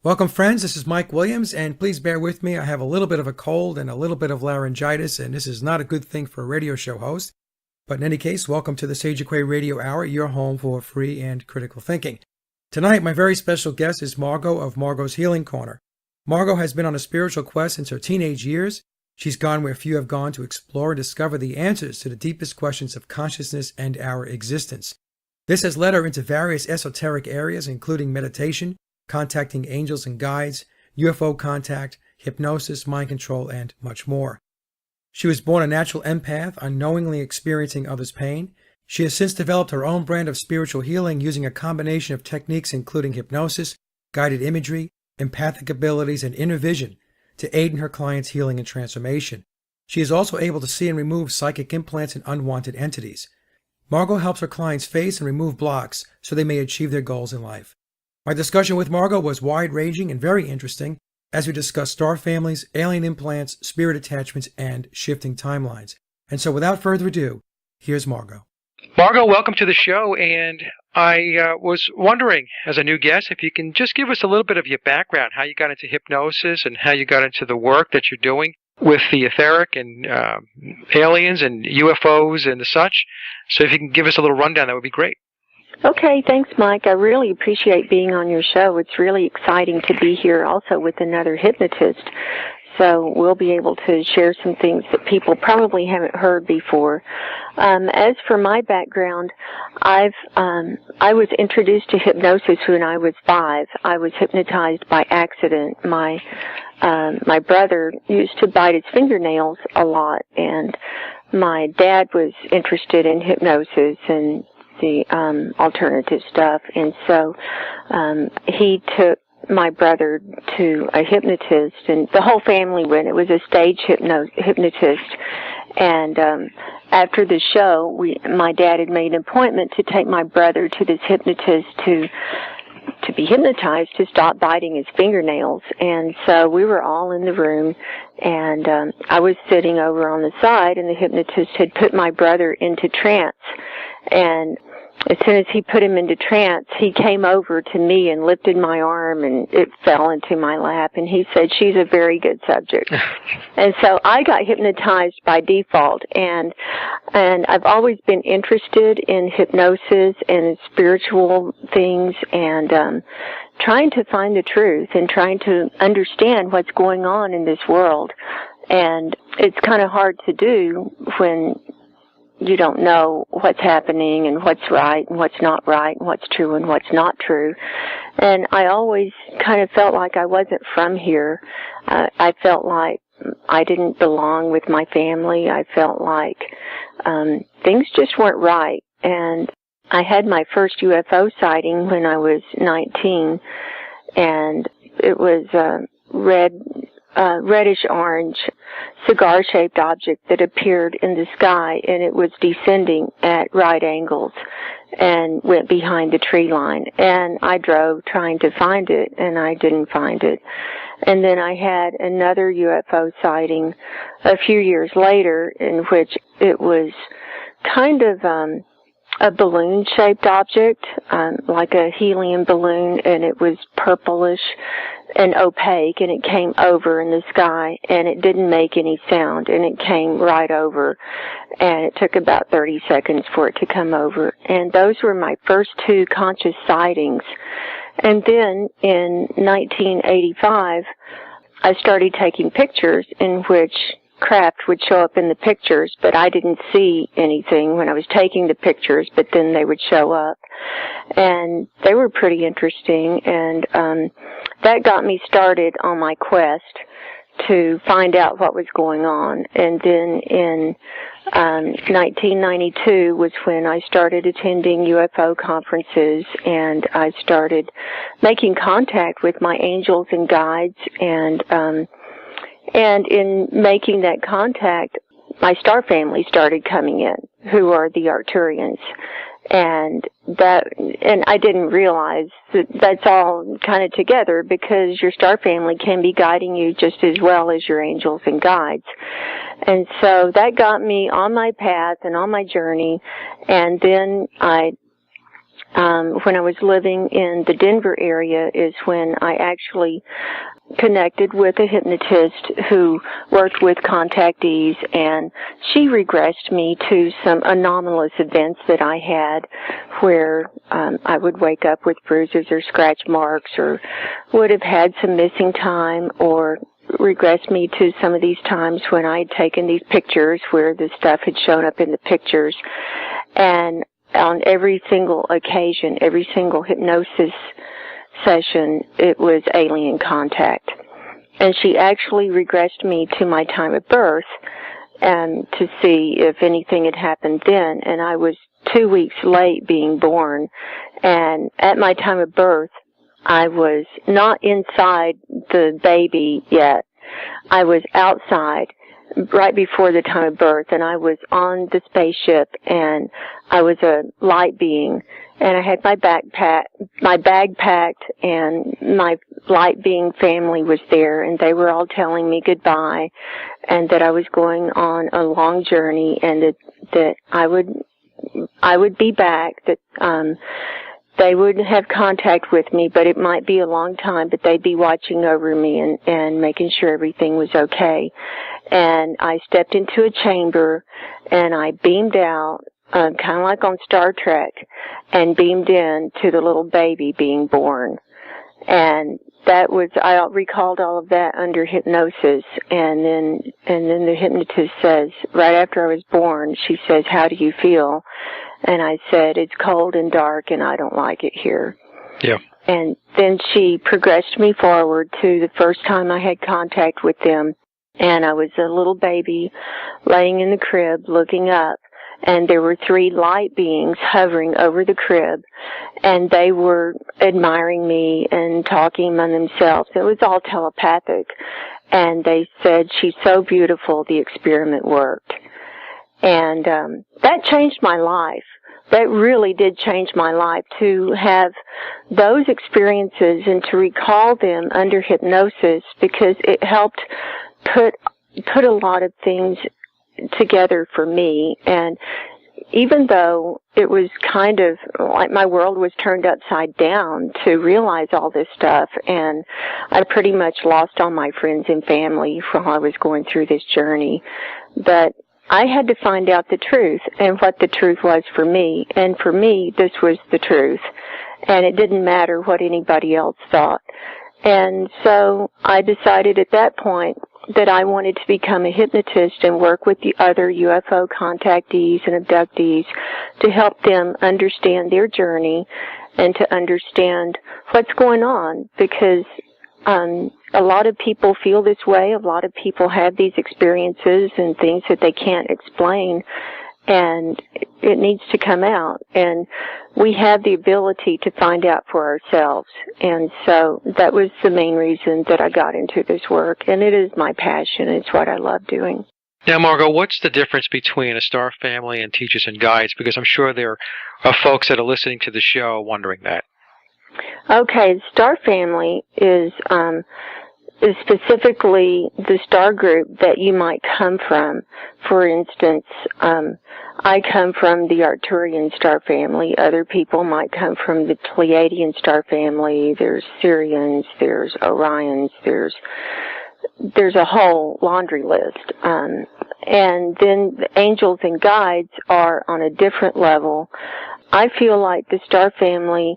Welcome, friends. This is Mike Williams, and please bear with me. I have a little bit of a cold and a little bit of laryngitis, and this is not a good thing for a radio show host. But in any case, welcome to the Sage Quay Radio Hour, your home for free and critical thinking. Tonight, my very special guest is Margo of Margo's Healing Corner. Margo has been on a spiritual quest since her teenage years. She's gone where few have gone to explore and discover the answers to the deepest questions of consciousness and our existence. This has led her into various esoteric areas, including meditation, contacting angels and guides, UFO contact, hypnosis, mind control, and much more. She was born a natural empath, unknowingly experiencing others' pain. She has since developed her own brand of spiritual healing using a combination of techniques including hypnosis, guided imagery, empathic abilities, and inner vision to aid in her clients' healing and transformation. She is also able to see and remove psychic implants and unwanted entities. Margo helps her clients face and remove blocks so they may achieve their goals in life. My discussion with Margo was wide-ranging and very interesting as we discussed star families, alien implants, spirit attachments, and shifting timelines. And so without further ado, here's Margo. Margo, welcome to the show, and I was wondering, as a new guest, if you can just give us a little bit of your background, how you got into hypnosis and how you got into the work that you're doing with the etheric and aliens and UFOs and the such. So if you can give us a little rundown, that would be great. Okay, thanks, Mike. I really appreciate being on your show. It's really exciting to be here also with another hypnotist. So we'll be able to share some things that people probably haven't heard before. As for my background, I was introduced to hypnosis when I was 5. I was hypnotized by accident. My brother used to bite his fingernails a lot, and my dad was interested in hypnosis and the alternative stuff, and so he took my brother to a hypnotist, and the whole family went. It was a stage hypnotist, and after the show, my dad had made an appointment to take my brother to this hypnotist to be hypnotized to stop biting his fingernails. And so we were all in the room, and I was sitting over on the side, and the hypnotist had put my brother into trance. And as soon as he put him into trance, he came over to me and lifted my arm, and it fell into my lap, and he said, "She's a very good subject." And so I got hypnotized by default, and I've always been interested in hypnosis and spiritual things, and trying to find the truth and trying to understand what's going on in this world. And it's kind of hard to do when you don't know what's happening and what's right and what's not right and what's true and what's not true. And I always kind of felt like I wasn't from here. I felt like I didn't belong with my family. I felt like things just weren't right. And I had my first UFO sighting when I was 19, and it was reddish-orange, cigar-shaped object that appeared in the sky, and it was descending at right angles and went behind the tree line. And I drove trying to find it, and I didn't find it. And then I had another UFO sighting a few years later, in which it was kind of a balloon-shaped object, like a helium balloon, and it was purplish and opaque, and it came over in the sky, and it didn't make any sound, and it came right over, and it took about 30 seconds for it to come over. And those were my first 2 conscious sightings. And then in 1985, I started taking pictures in which craft would show up in the pictures, but I didn't see anything when I was taking the pictures, but then they would show up. And they were pretty interesting, and that got me started on my quest to find out what was going on. And then in 1992 was when I started attending UFO conferences, and I started making contact with my angels and guides, and in making that contact, my star family started coming in, who are the Arcturians. And I didn't realize that that's all kind of together, because your star family can be guiding you just as well as your angels and guides. And so that got me on my path and on my journey. And then I when I was living in the Denver area is when I actually connected with a hypnotist who worked with contactees, and she regressed me to some anomalous events that I had where I would wake up with bruises or scratch marks, or would have had some missing time, or regressed me to some of these times when I had taken these pictures where the stuff had shown up in the pictures. And on every single occasion, every single hypnosis session, it was alien contact. And she actually regressed me to my time of birth to see if anything had happened then. And I was 2 weeks late being born. And at my time of birth, I was not inside the baby yet. I was outside right before the time of birth, and I was on the spaceship, and I was a light being, and I had my bag packed, and my light being family was there, and they were all telling me goodbye, and that I was going on a long journey, and that I would be back, that they would have contact with me, but it might be a long time, but they'd be watching over me and making sure everything was okay. And I stepped into a chamber, and I beamed out, kind of like on Star Trek, and beamed in to the little baby being born. And I recalled all of that under hypnosis, and then the hypnotist says, right after I was born, she says, "How do you feel?" And I said, "It's cold and dark, and I don't like it here." Yeah. And then she progressed me forward to the first time I had contact with them, and I was a little baby laying in the crib looking up, and there were 3 light beings hovering over the crib, and they were admiring me and talking among themselves. It was all telepathic, and they said, "She's so beautiful, the experiment worked." And that changed my life. That really did change my life, to have those experiences and to recall them under hypnosis, because it helped put a lot of things together for me. And even though it was kind of like my world was turned upside down to realize all this stuff, and I pretty much lost all my friends and family while I was going through this journey, but I had to find out the truth and what the truth was for me. And for me, this was the truth. And it didn't matter what anybody else thought. And so I decided at that point that I wanted to become a hypnotist and work with the other UFO contactees and abductees to help them understand their journey and to understand what's going on, because a lot of people feel this way. A lot of people have these experiences and things that they can't explain, and it needs to come out. And we have the ability to find out for ourselves. And so that was the main reason that I got into this work, and it is my passion. It's what I love doing. Now, Margo, what's the difference between a star family and teachers and guides? Because I'm sure there are folks that are listening to the show wondering that. Okay, the star family is specifically the star group that you might come from. For instance, I come from the Arcturian star family. Other people might come from the Pleiadian star family. There's Sirians, there's Orions, there's a whole laundry list. And then the angels and guides are on a different level. I feel like the star family,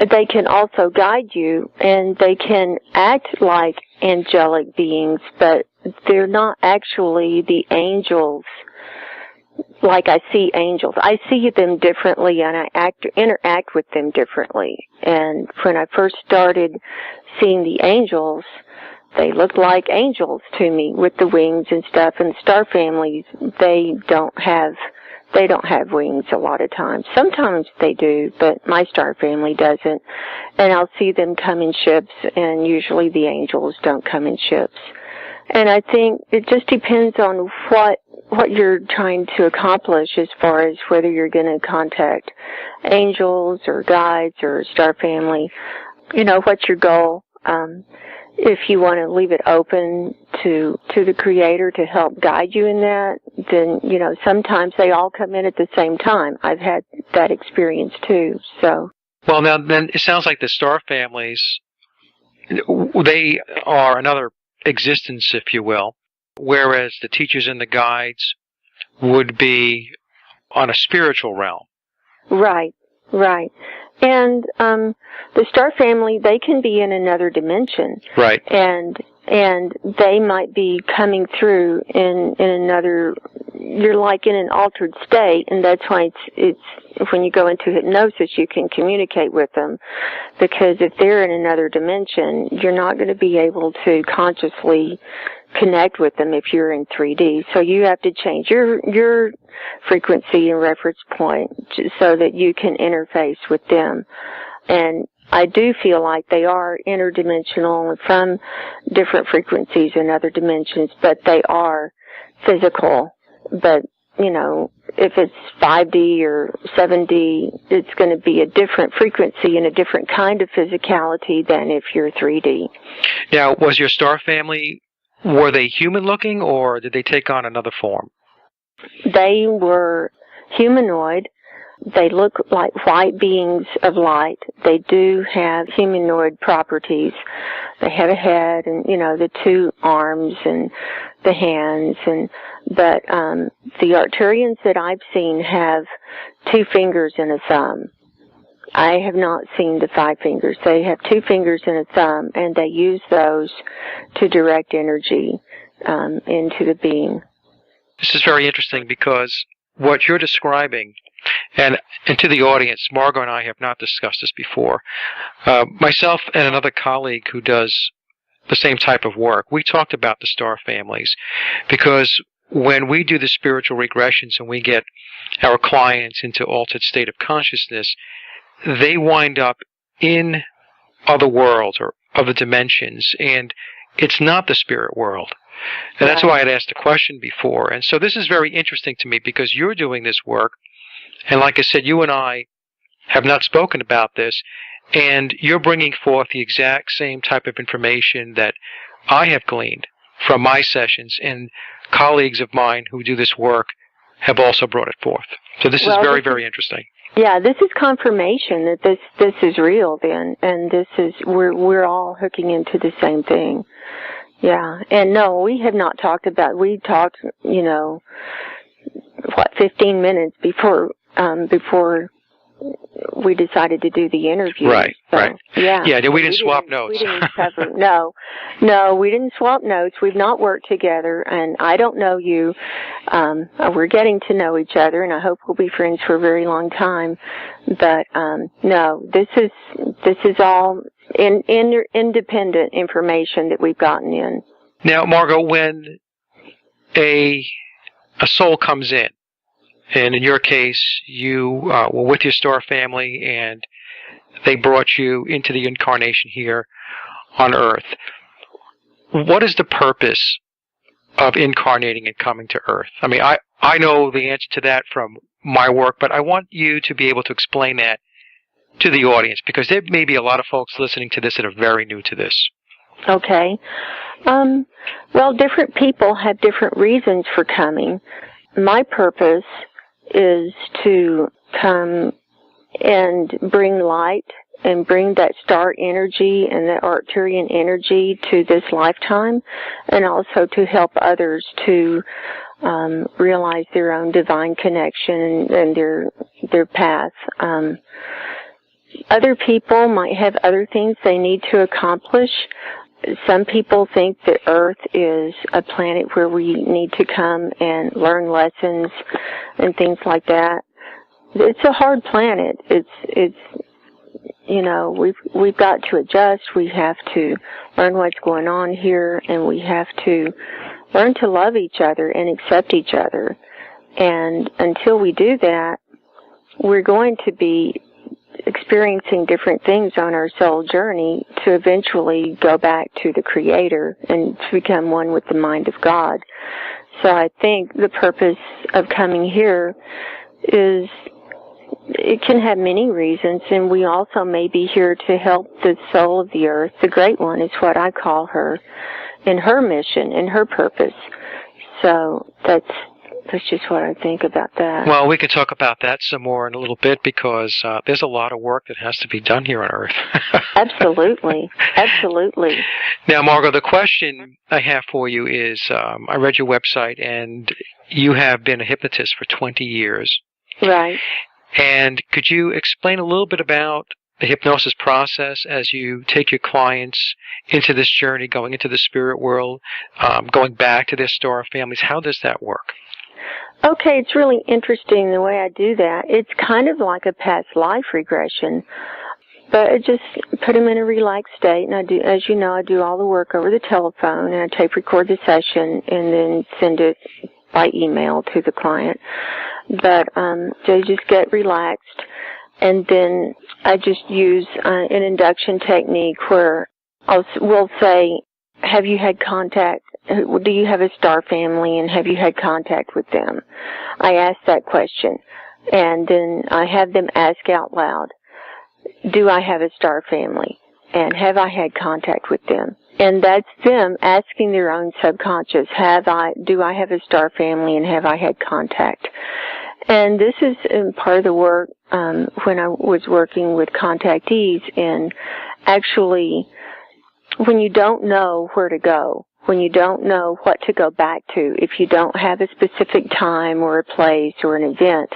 they can also guide you, and they can act like angelic beings, but they're not actually the angels like I see angels. I see them differently, and I interact with them differently. And when I first started seeing the angels, they looked like angels to me with the wings and stuff. And the star families, they don't have wings a lot of times. Sometimes they do, but my star family doesn't. And I'll see them come in ships, and usually the angels don't come in ships. And I think it just depends on what you're trying to accomplish, as far as whether you're going to contact angels or guides or star family. You know, what's your goal? If you want to leave it open to the Creator to help guide you in that, then, sometimes they all come in at the same time. I've had that experience too, so. Well, now, then it sounds like the star families, they are another existence, if you will, whereas the teachers and the guides would be on a spiritual realm. Right. And the star family, they can be in another dimension. Right. And they might be coming through in another, you're like in an altered state, and that's why it's when you go into hypnosis, you can communicate with them, because if they're in another dimension, you're not going to be able to consciously connect with them if you're in 3D. So you have to change your frequency and reference point so that you can interface with them. And I do feel like they are interdimensional from different frequencies and other dimensions, but they are physical. But, if it's 5D or 7D, it's going to be a different frequency and a different kind of physicality than if you're 3D. Now, was your star family, were they human looking, or did they take on another form? They were humanoid. They look like white beings of light. They do have humanoid properties. They have a head and, the two arms and the hands. But the Arcturians that I've seen have 2 fingers and a thumb. I have not seen the 5 fingers. They have 2 fingers and a thumb, and they use those to direct energy into the being. This is very interesting because what you're describing, and to the audience, Margo and I have not discussed this before. Myself and another colleague who does the same type of work, we talked about the star families, because when we do the spiritual regressions and we get our clients into altered state of consciousness, they wind up in other worlds or other dimensions, and it's not the spirit world. And that's why I'd asked the question before. And so this is very interesting to me because you're doing this work, and like I said, you and I have not spoken about this, and you're bringing forth the exact same type of information that I have gleaned from my sessions, and colleagues of mine who do this work have also brought it forth. So this is very, very interesting. Yeah, this is confirmation that this is real then, and this is, we're all hooking into the same thing. Yeah, and no, we have not talked about, we talked, 15 minutes before we decided to do the interview. Right, so, right. Yeah. Yeah, we didn't swap notes. We didn't cover, no, we didn't swap notes. We've not worked together, and I don't know you. We're getting to know each other, and I hope we'll be friends for a very long time. But, no, this is all independent information that we've gotten in. Now, Margo, when a soul comes in, and in your case, you were with your star family, and they brought you into the incarnation here on Earth. What is the purpose of incarnating and coming to Earth? I mean, I know the answer to that from my work, but I want you to be able to explain that to the audience, because there may be a lot of folks listening to this that are very new to this. Okay. Well, different people have different reasons for coming. My purpose is to come and bring light and bring that star energy and that Arcturian energy to this lifetime, and also to help others to realize their own divine connection and their path. Other people might have other things they need to accomplish. Some people think that Earth is a planet where we need to come and learn lessons and things like that. It's a hard planet. It's we've got to adjust. We have to learn what's going on here, and we have to learn to love each other and accept each other. And until we do that, we're going to be experiencing different things on our soul journey to eventually go back to the Creator and to become one with the mind of God. So I think the purpose of coming here is, it can have many reasons, and we also may be here to help the soul of the earth. The Great One is what I call her. in her mission, in her purpose. So that's just what I think about that. Well, we can talk about that some more in a little bit because there's a lot of work that has to be done here on Earth. Absolutely. Absolutely. Now, Margo, the question I have for you is, I read your website, and you have been a hypnotist for 20 years. Right. And could you explain a little bit about the hypnosis process as you take your clients into this journey, going into the spirit world, going back to their star families? How does that work? Okay, it's really interesting the way I do that. It's kind of like a past life regression, but I just put them in a relaxed state, and I do, as you know, I do all the work over the telephone, and I tape record the session and then send it by email to the client. But they just get relaxed, and then I just use an induction technique where we'll say, have you had contact? Do you have a star family, and have you had contact with them? I ask that question, and then I have them ask out loud, do I have a star family, and have I had contact with them? And that's them asking their own subconscious, do I have a star family, and have I had contact? And this is part of the work when I was working with contactees, and actually when you don't know where to go, when you don't know what to go back to, if you don't have a specific time or a place or an event,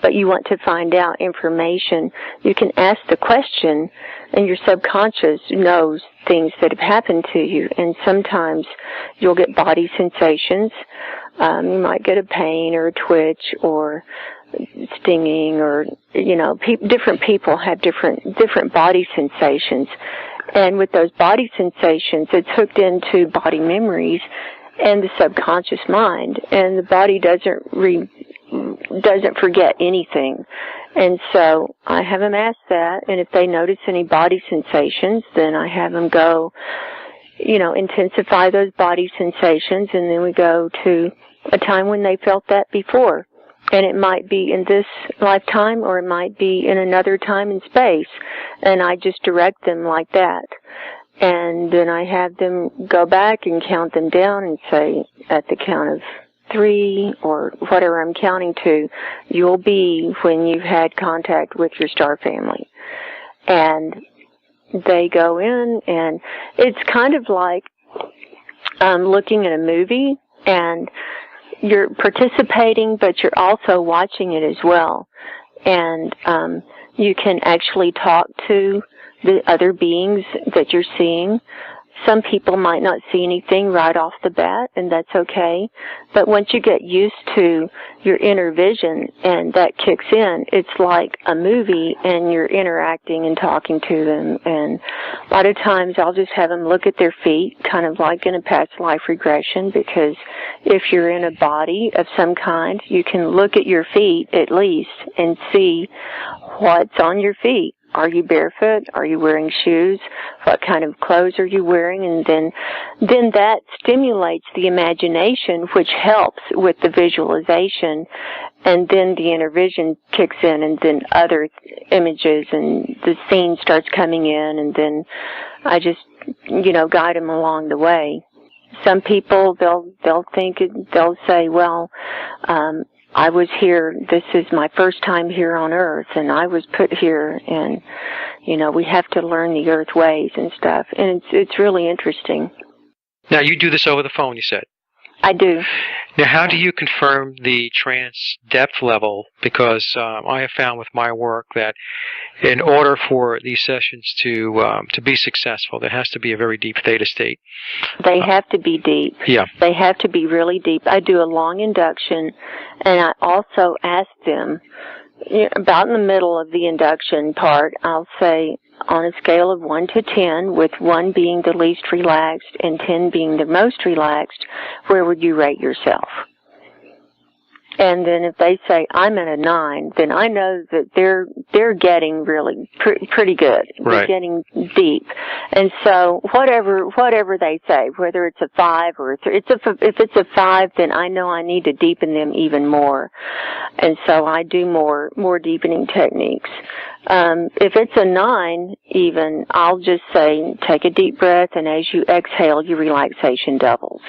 but you want to find out information, you can ask the question, and your subconscious knows things that have happened to you. And sometimes you'll get body sensations. You might get a pain or a twitch or stinging, or, you know, different people have different body sensations. And with those body sensations, it's hooked into body memories and the subconscious mind, and the body doesn't forget anything. And so I have them ask that, and if they notice any body sensations, then I have them go, you know, intensify those body sensations, and then we go to a time when they felt that before. And it might be in this lifetime, or it might be in another time and space. And I just direct them like that. And then I have them go back and count them down and say, at the count of 3, or whatever I'm counting to, you'll be when you've had contact with your star family. And they go in, and it's kind of like looking at a movie, and you're participating, but you're also watching it as well. And you can actually talk to the other beings that you're seeing. Some people might not see anything right off the bat, and that's okay. But once you get used to your inner vision and that kicks in, it's like a movie, and you're interacting and talking to them. And a lot of times I'll just have them look at their feet, kind of like in a past life regression, because if you're in a body of some kind, you can look at your feet at least and see what's on your feet. Are you barefoot? Are you wearing shoes? What kind of clothes are you wearing? And then that stimulates the imagination, which helps with the visualization. And then the inner vision kicks in, and then other images, and the scene starts coming in, and then I just, you know, guide them along the way. Some people, they'll say, well, I was here, this is my first time here on Earth, and I was put here, and, you know, we have to learn the Earth ways and stuff, and it's really interesting. Now, you do this over the phone, you said? I do. Now, how do you confirm the trance depth level? Because I have found with my work that in order for these sessions to be successful, there has to be a very deep theta state. They have to be deep. Yeah. They have to be really deep. I do a long induction, and I also ask them, about in the middle of the induction part, I'll say, on a scale of 1 to 10, with 1 being the least relaxed and 10 being the most relaxed, where would you rate yourself? And then if they say I'm at a 9, then I know that they're getting really pretty good. Right. They're getting deep. And so whatever they say, whether it's a 5 or a 3, if it's a 5, then I know I need to deepen them even more. And so I do more deepening techniques. If it's a 9, even, I'll just say take a deep breath, and as you exhale, your relaxation doubles.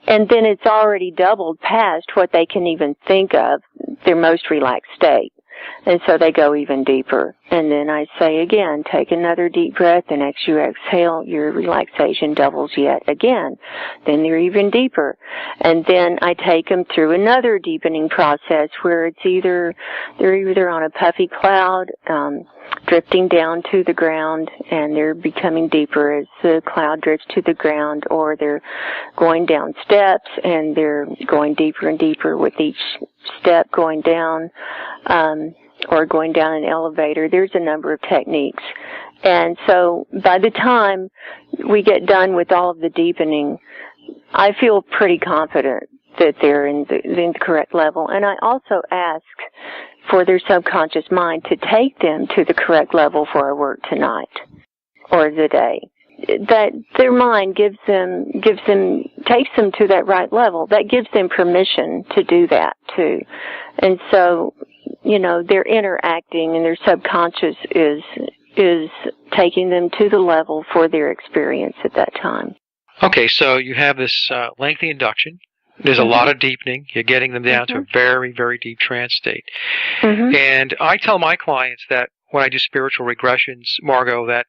And then it's already doubled past what they can even think of, their most relaxed state. And so they go even deeper. And then I say again, take another deep breath, and as you exhale, your relaxation doubles yet again. Then they're even deeper. And then I take them through another deepening process where they're either on a puffy cloud, drifting down to the ground, and they're becoming deeper as the cloud drifts to the ground, or they're going down steps and they're going deeper and deeper with each step going down, or going down an elevator. There's a number of techniques. And so by the time we get done with all of the deepening, I feel pretty confident that they're in the correct level. And I also ask for their subconscious mind to take them to the correct level for our work tonight or the day. That their mind takes them to that right level. That gives them permission to do that too. And so, they're interacting, and their subconscious is taking them to the level for their experience at that time. Okay, so you have this lengthy induction. There's a lot of deepening. You're getting them down to a very, very deep trance state. And I tell my clients that when I do spiritual regressions, Margo, that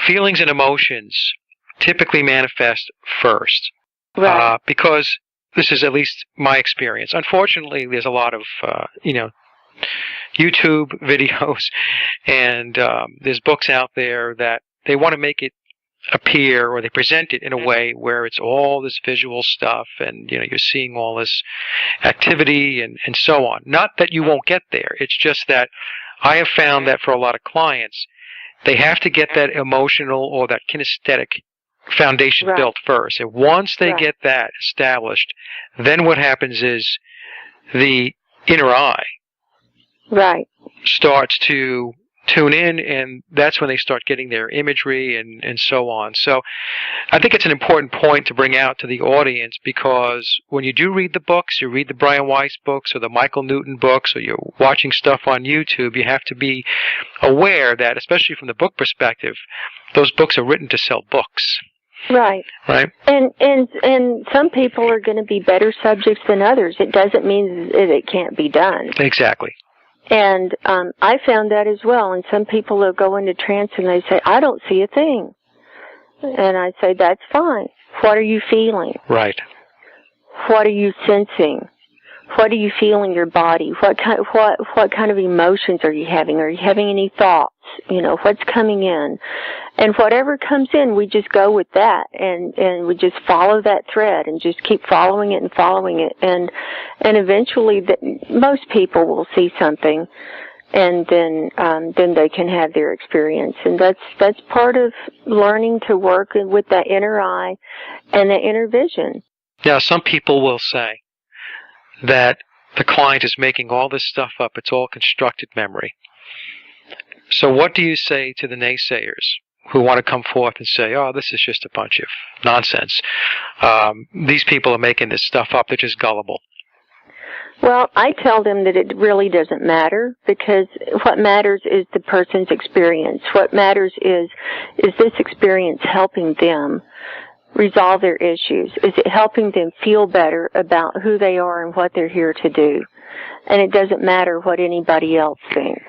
feelings and emotions typically manifest first. Right. Because this is at least my experience. Unfortunately, there's a lot of, YouTube videos, and there's books out there that they want to make it appear, or they present it in a way where it's all this visual stuff, and you're seeing all this activity and so on. Not that you won't get there. It's just that I have found that for a lot of clients, they have to get that emotional or that kinesthetic foundation built first. And once they get that established, then what happens is the inner eye starts to tune in, and that's when they start getting their imagery and so on. So I think it's an important point to bring out to the audience, because when you do read the books, you read the Brian Weiss books or the Michael Newton books, or you're watching stuff on YouTube, you have to be aware that, especially from the book perspective, those books are written to sell books. Right. And some people are going to be better subjects than others. It doesn't mean that it can't be done. Exactly. And I found that as well. And some people will go into trance and they say, I don't see a thing. And I say, that's fine. What are you feeling? Right. What are you sensing? What do you feel in your body? What kind of emotions are you having? Are you having any thoughts? What's coming in? And whatever comes in, we just go with that, and we just follow that thread and just keep following it and following it. And eventually most people will see something, and then they can have their experience. And that's part of learning to work with that inner eye and that inner vision. Now, some people will say that the client is making all this stuff up. It's all constructed memory. So what do you say to the naysayers who want to come forth and say, oh, this is just a bunch of nonsense? These people are making this stuff up. They're just gullible. Well, I tell them that it really doesn't matter, because what matters is the person's experience. What matters is this experience helping them resolve their issues? Is it helping them feel better about who they are and what they're here to do? And it doesn't matter what anybody else thinks.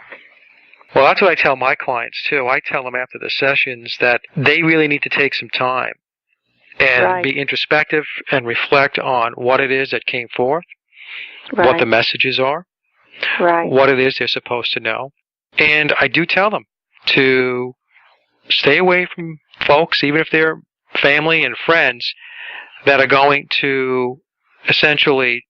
Well, that's what I tell my clients, too. I tell them after the sessions that they really need to take some time and be introspective and reflect on what it is that came forth, what the messages are, what it is they're supposed to know. And I do tell them to stay away from folks, even if they're family and friends, that are going to essentially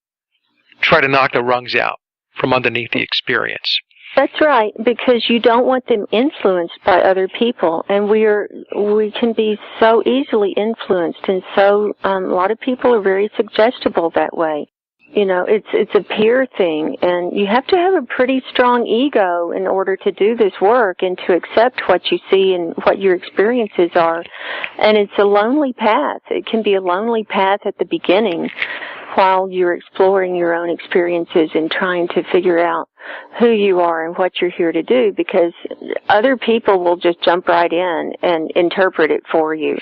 try to knock the rungs out from underneath the experience. That's right, because you don't want them influenced by other people, and we can be so easily influenced, and so a lot of people are very suggestible that way. it's a peer thing, and you have to have a pretty strong ego in order to do this work and to accept what you see and what your experiences are. And it's a lonely path. It can be a lonely path at the beginning while you're exploring your own experiences and trying to figure out who you are and what you're here to do, because other people will just jump right in and interpret it for you.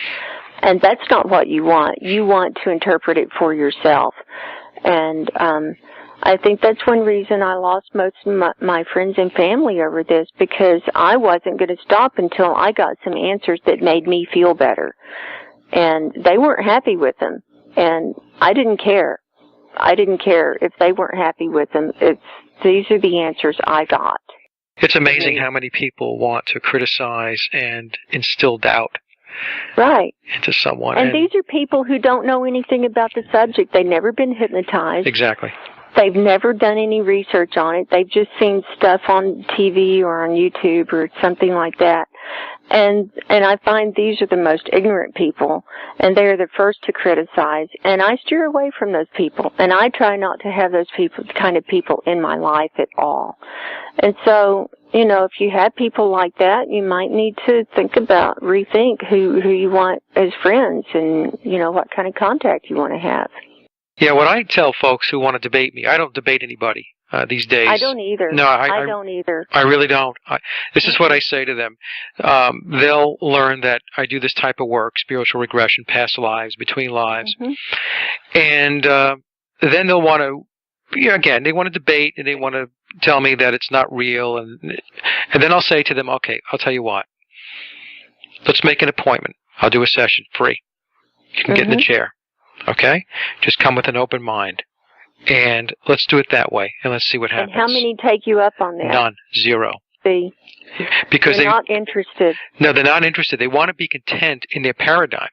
And that's not what you want. You want to interpret it for yourself. And I think that's one reason I lost most of my friends and family over this, because I wasn't going to stop until I got some answers that made me feel better. And they weren't happy with them. And I didn't care. I didn't care if they weren't happy with them. These are the answers I got. It's amazing how many people want to criticize and instill doubt. Right. Into someone. And these are people who don't know anything about the subject. They've never been hypnotized. Exactly. They've never done any research on it. They've just seen stuff on TV or on YouTube or something like that. And I find these are the most ignorant people, and they're the first to criticize. And I steer away from those people, and I try not to have those kind of people in my life at all. And so, if you have people like that, you might need to rethink who you want as friends and, what kind of contact you want to have. Yeah, what I tell folks who want to debate me, I don't debate anybody these days. I don't either. No, I don't either. I really don't. This is what I say to them. They'll learn that I do this type of work, spiritual regression, past lives, between lives. Mm-hmm. And then they'll want to, again, they want to debate and they want to tell me that it's not real. And then I'll say to them, okay, I'll tell you what. Let's make an appointment. I'll do a session free. You can get in the chair. Okay? Just come with an open mind. And let's do it that way, and let's see what happens. And how many take you up on that? None. Zero. See? Because they're not interested. No, they're not interested. They want to be content in their paradigm.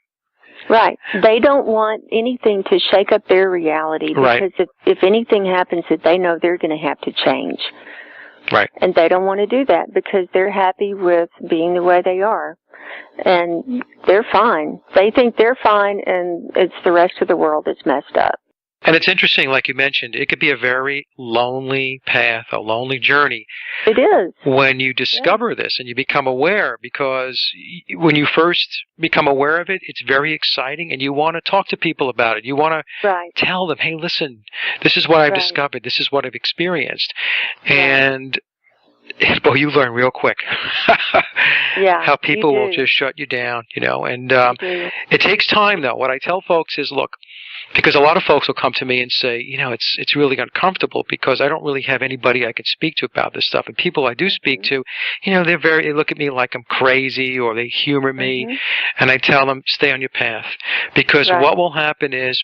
Right. They don't want anything to shake up their reality, because if anything happens that they know they're going to have to change. Right. And they don't want to do that because they're happy with being the way they are. And they're fine. They think they're fine, and it's the rest of the world that's messed up. And it's interesting, like you mentioned, it could be a very lonely path, a lonely journey. It is. When you discover this and you become aware, because when you first become aware of it, it's very exciting, and you want to talk to people about it. You want to tell them, hey, listen, this is what I've discovered. This is what I've experienced. And boy, you learn real quick how people will just shut you down, and it takes time, though. What I tell folks is, look, because a lot of folks will come to me and say, it's really uncomfortable because I don't really have anybody I can speak to about this stuff. And people I do speak to, they look at me like I'm crazy, or they humor me. And I tell them, stay on your path, because what will happen is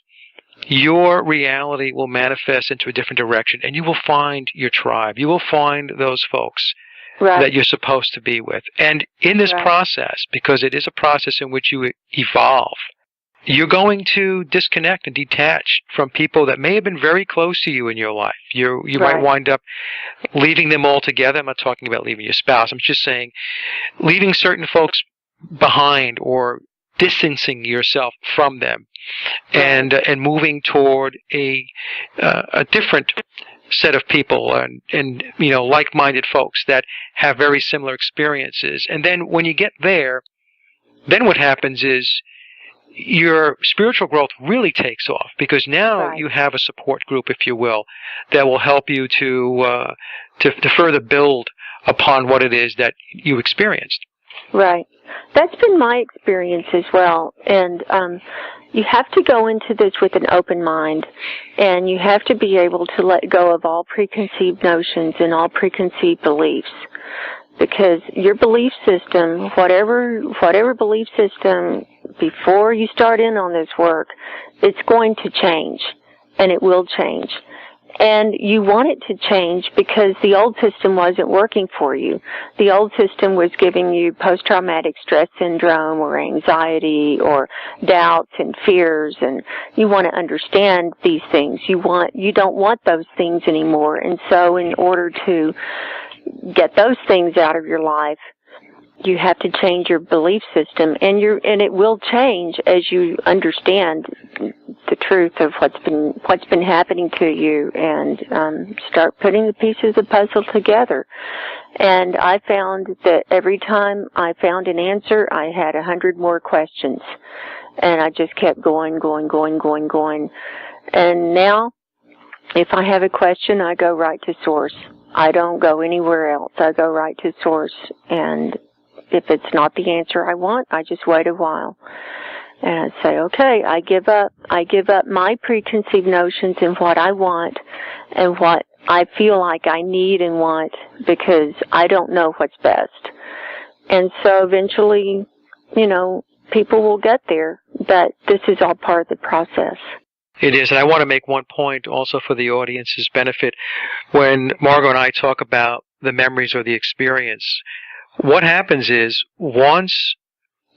your reality will manifest into a different direction, and you will find your tribe. You will find those folks that you're supposed to be with. And in this process, because it is a process in which you evolve, you're going to disconnect and detach from people that may have been very close to you in your life. You might wind up leaving them altogether. I'm not talking about leaving your spouse. I'm just saying leaving certain folks behind, or distancing yourself from them, and moving toward a different set of people and like-minded folks that have very similar experiences. And then when you get there, then what happens is your spiritual growth really takes off, because now you have a support group, if you will, that will help you to further build upon what it is that you experienced. Right. That's been my experience as well. And you have to go into this with an open mind, and you have to be able to let go of all preconceived notions and all preconceived beliefs. Because your belief system, whatever belief system, before you start in on this work, it's going to change, and it will change. And you want it to change because the old system wasn't working for you. The old system was giving you post-traumatic stress syndrome or anxiety or doubts and fears, and you want to understand these things. You don't want those things anymore. And so in order to get those things out of your life, you have to change your belief system, and it will change as you understand the truth of what's been happening to you, and start putting the pieces of the puzzle together. And I found that every time I found an answer, I had 100 more questions, and I just kept going. And now, if I have a question, I go right to source. I don't go anywhere else. I go right to source, and if it's not the answer I want, I just wait a while. And I say, okay, I give up. I give up my preconceived notions and what I want and what I feel like I need and want, because I don't know what's best. And so eventually, people will get there, but this is all part of the process. It is, and I want to make one point also for the audience's benefit. When Margo and I talk about the memories or the experience, what happens is once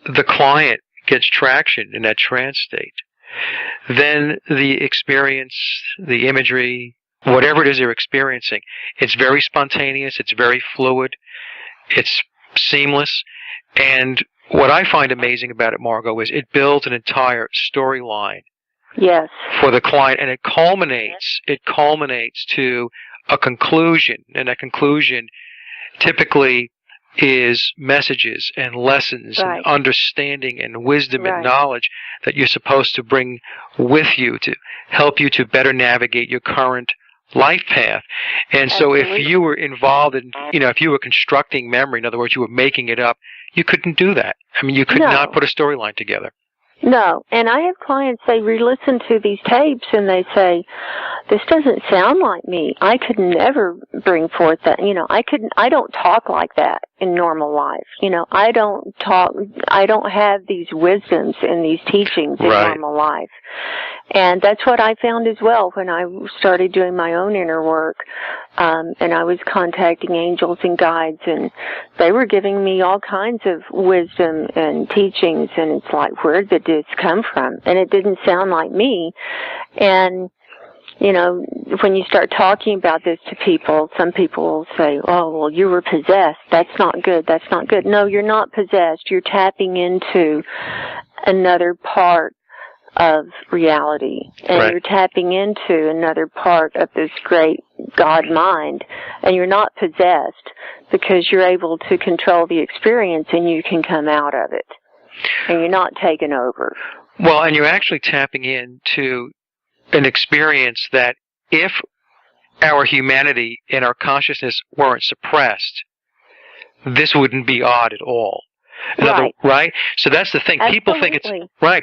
the client gets traction in that trance state, then the experience, the imagery, whatever it is they're experiencing, it's very spontaneous, it's very fluid, it's seamless. And what I find amazing about it, Margo, is it builds an entire storyline. Yes. For the client, and it culminates to a conclusion, and that conclusion typically is messages and lessons right. and understanding and wisdom right. and knowledge that you're supposed to bring with you to help you to better navigate your current life path. And Absolutely. So if you were involved in, if you were constructing memory, in other words, you were making it up, you couldn't do that. I mean, you could not put a storyline together. No, and I have clients, they re-listen to these tapes and they say, this doesn't sound like me. I could never bring forth that, I don't talk like that in normal life. I don't have these wisdoms and these teachings in right. normal life. And that's what I found as well when I started doing my own inner work. And I was contacting angels and guides, and they were giving me all kinds of wisdom and teachings, and it's like, where did this come from? And it didn't sound like me. And, when you start talking about this to people, some people will say, oh, well, you were possessed. That's not good. That's not good. No, you're not possessed. You're tapping into another part of reality, and right. you're tapping into another part of this great God mind, and you're not possessed because you're able to control the experience and you can come out of it, and you're not taken over. Well, and you're actually tapping into an experience that if our humanity and our consciousness weren't suppressed, this wouldn't be odd at all. Right? So that's the thing. Absolutely.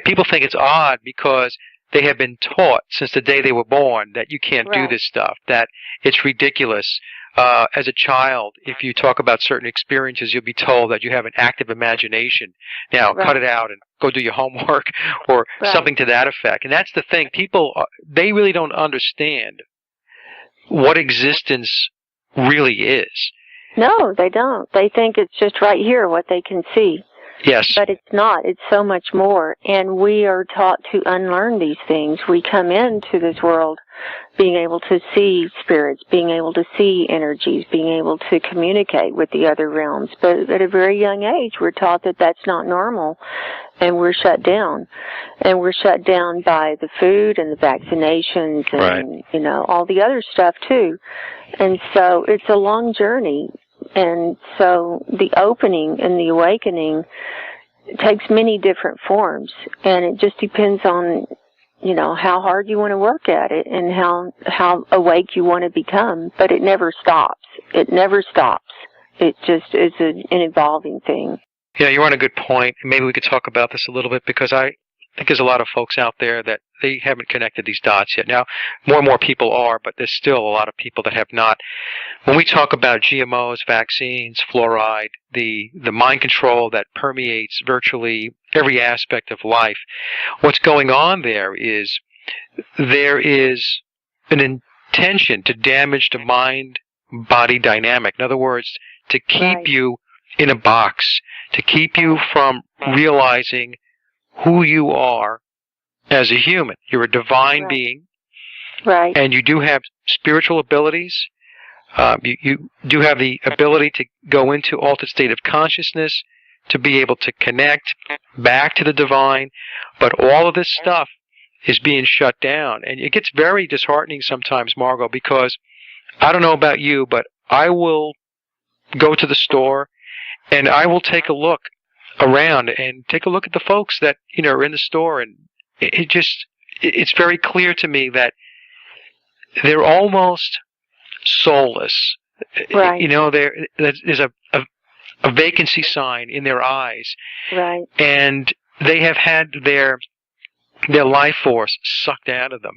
People think it's odd because they have been taught since the day they were born that you can't right. do this stuff, that it's ridiculous. As a child, if you talk about certain experiences, you'll be told that you have an active imagination. Now, right. cut it out and go do your homework or right. something to that effect. And that's the thing. People, they really don't understand what existence really is. No, they don't. They think it's just right here, what they can see. Yes. But it's not. It's so much more. And we are taught to unlearn these things. We come into this world being able to see spirits, being able to see energies, being able to communicate with the other realms. But at a very young age, we're taught that that's not normal, and we're shut down. And we're shut down by the food and the vaccinations and, right. All the other stuff, too. And so it's a long journey. And so the opening and the awakening takes many different forms, and it just depends on, how hard you want to work at it and how awake you want to become. But it never stops. It never stops. It just is an evolving thing. Yeah, you're on a good point. Maybe we could talk about this a little bit, because I think there's a lot of folks out there that they haven't connected these dots yet. Now, more and more people are, but there's still a lot of people that have not. When we talk about GMOs, vaccines, fluoride, the mind control that permeates virtually every aspect of life, what's going on there is an intention to damage the mind-body dynamic. In other words, to keep right. you in a box, to keep you from realizing who you are as a human. You're a divine right. being. Right. And you do have spiritual abilities. You do have the ability to go into altered state of consciousness, to be able to connect back to the divine. But all of this stuff is being shut down. And it gets very disheartening sometimes, Margo, because I don't know about you, but I will go to the store and I will take a look around and take a look at the folks that, are in the store. And it's very clear to me that they're almost soulless. Right. There's a vacancy sign in their eyes. Right. And they have had their life force sucked out of them.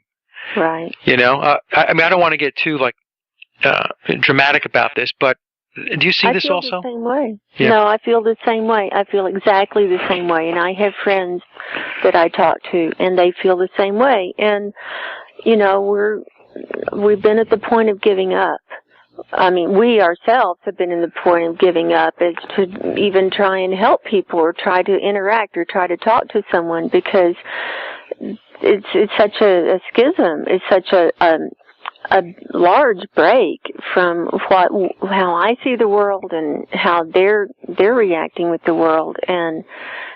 Right. I mean, I don't want to get too dramatic about this, but do you see this also? I feel the same way. Yeah. No, I feel the same way. I feel exactly the same way. And I have friends that I talk to, and they feel the same way. And, we've been at the point of giving up. I mean, we ourselves have been in the point of giving up as to even try and help people or try to interact or try to talk to someone, because it's such a schism. It's such a large break from how I see the world and how they're reacting with the world, and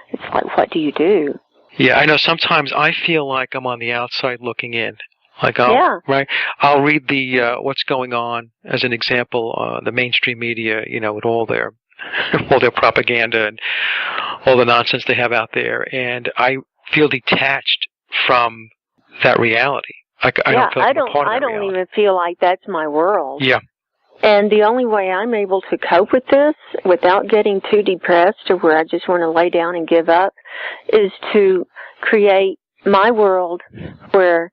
it's like, what do you do? Yeah, I know. Sometimes I feel like I'm on the outside looking in. Like I'll read the what's going on as an example, the mainstream media, with all their propaganda and all the nonsense they have out there, and I feel detached from that reality. I don't feel like I'm a part of that reality. I don't even feel like that's my world. Yeah. And the only way I'm able to cope with this without getting too depressed to where I just want to lay down and give up is to create my world where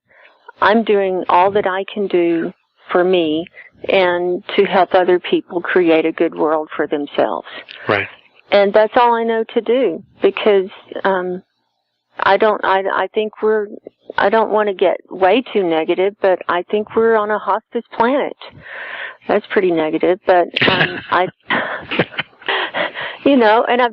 I'm doing all that I can do for me and to help other people create a good world for themselves. Right. And that's all I know to do, because I don't want to get way too negative, but I think we're on a hospice planet. That's pretty negative, but and I've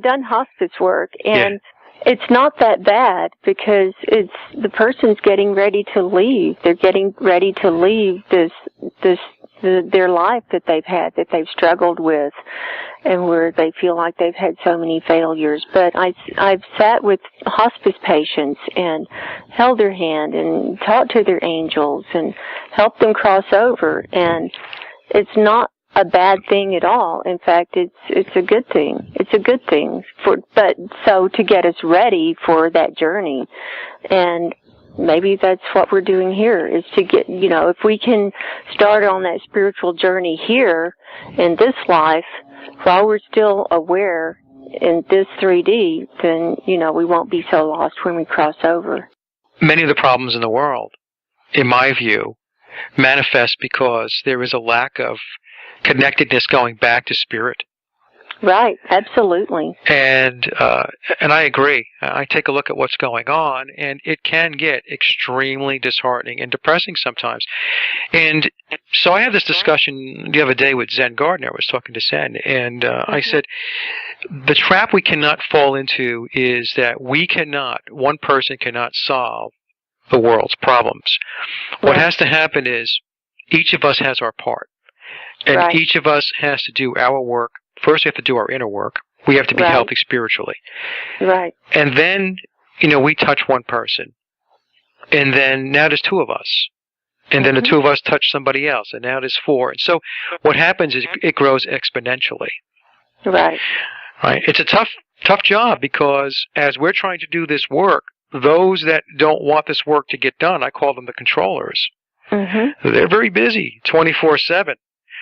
done hospice work, and it's not that bad, because it's the person's getting ready to leave. They're getting ready to leave their life that they've had, that they've struggled with, and where they feel like they've had so many failures. But I've sat with hospice patients and held their hand and talked to their angels and helped them cross over, and it's not a bad thing at all. In fact, it's a good thing. It's a good thing to get us ready for that journey. And maybe that's what we're doing here, is to get, if we can start on that spiritual journey here in this life while we're still aware in this 3D, then, we won't be so lost when we cross over. Many of the problems in the world, in my view, manifest because there is a lack of connectedness going back to spirit. Right, absolutely. And I agree. I take a look at what's going on, and it can get extremely disheartening and depressing sometimes. And so I had this discussion the other day with Zen Gardner. I was talking to Zen, and I said, the trap we cannot fall into is that one person cannot solve the world's problems. Right. What has to happen is each of us has our part. And each of us has to do our work. First, we have to do our inner work. We have to be healthy spiritually. Right. And then, we touch one person. And then now there's two of us. And then the two of us touch somebody else. And now there's four. And so what happens is it grows exponentially. Right. Right. It's a tough job, because as we're trying to do this work, those that don't want this work to get done, I call them the controllers. Mm-hmm. They're very busy 24/7.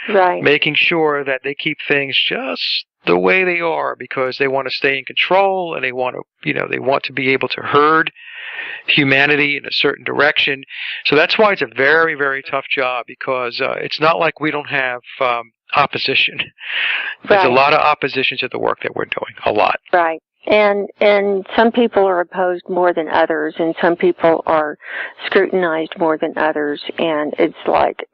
Right. Making sure that they keep things just the way they are, because they want to stay in control, and they want to be able to herd humanity in a certain direction. So that's why it's a very, very tough job, because it's not like we don't have opposition. There's a lot of opposition to the work that we're doing. A lot. Right. And some people are opposed more than others, and some people are scrutinized more than others, and it's like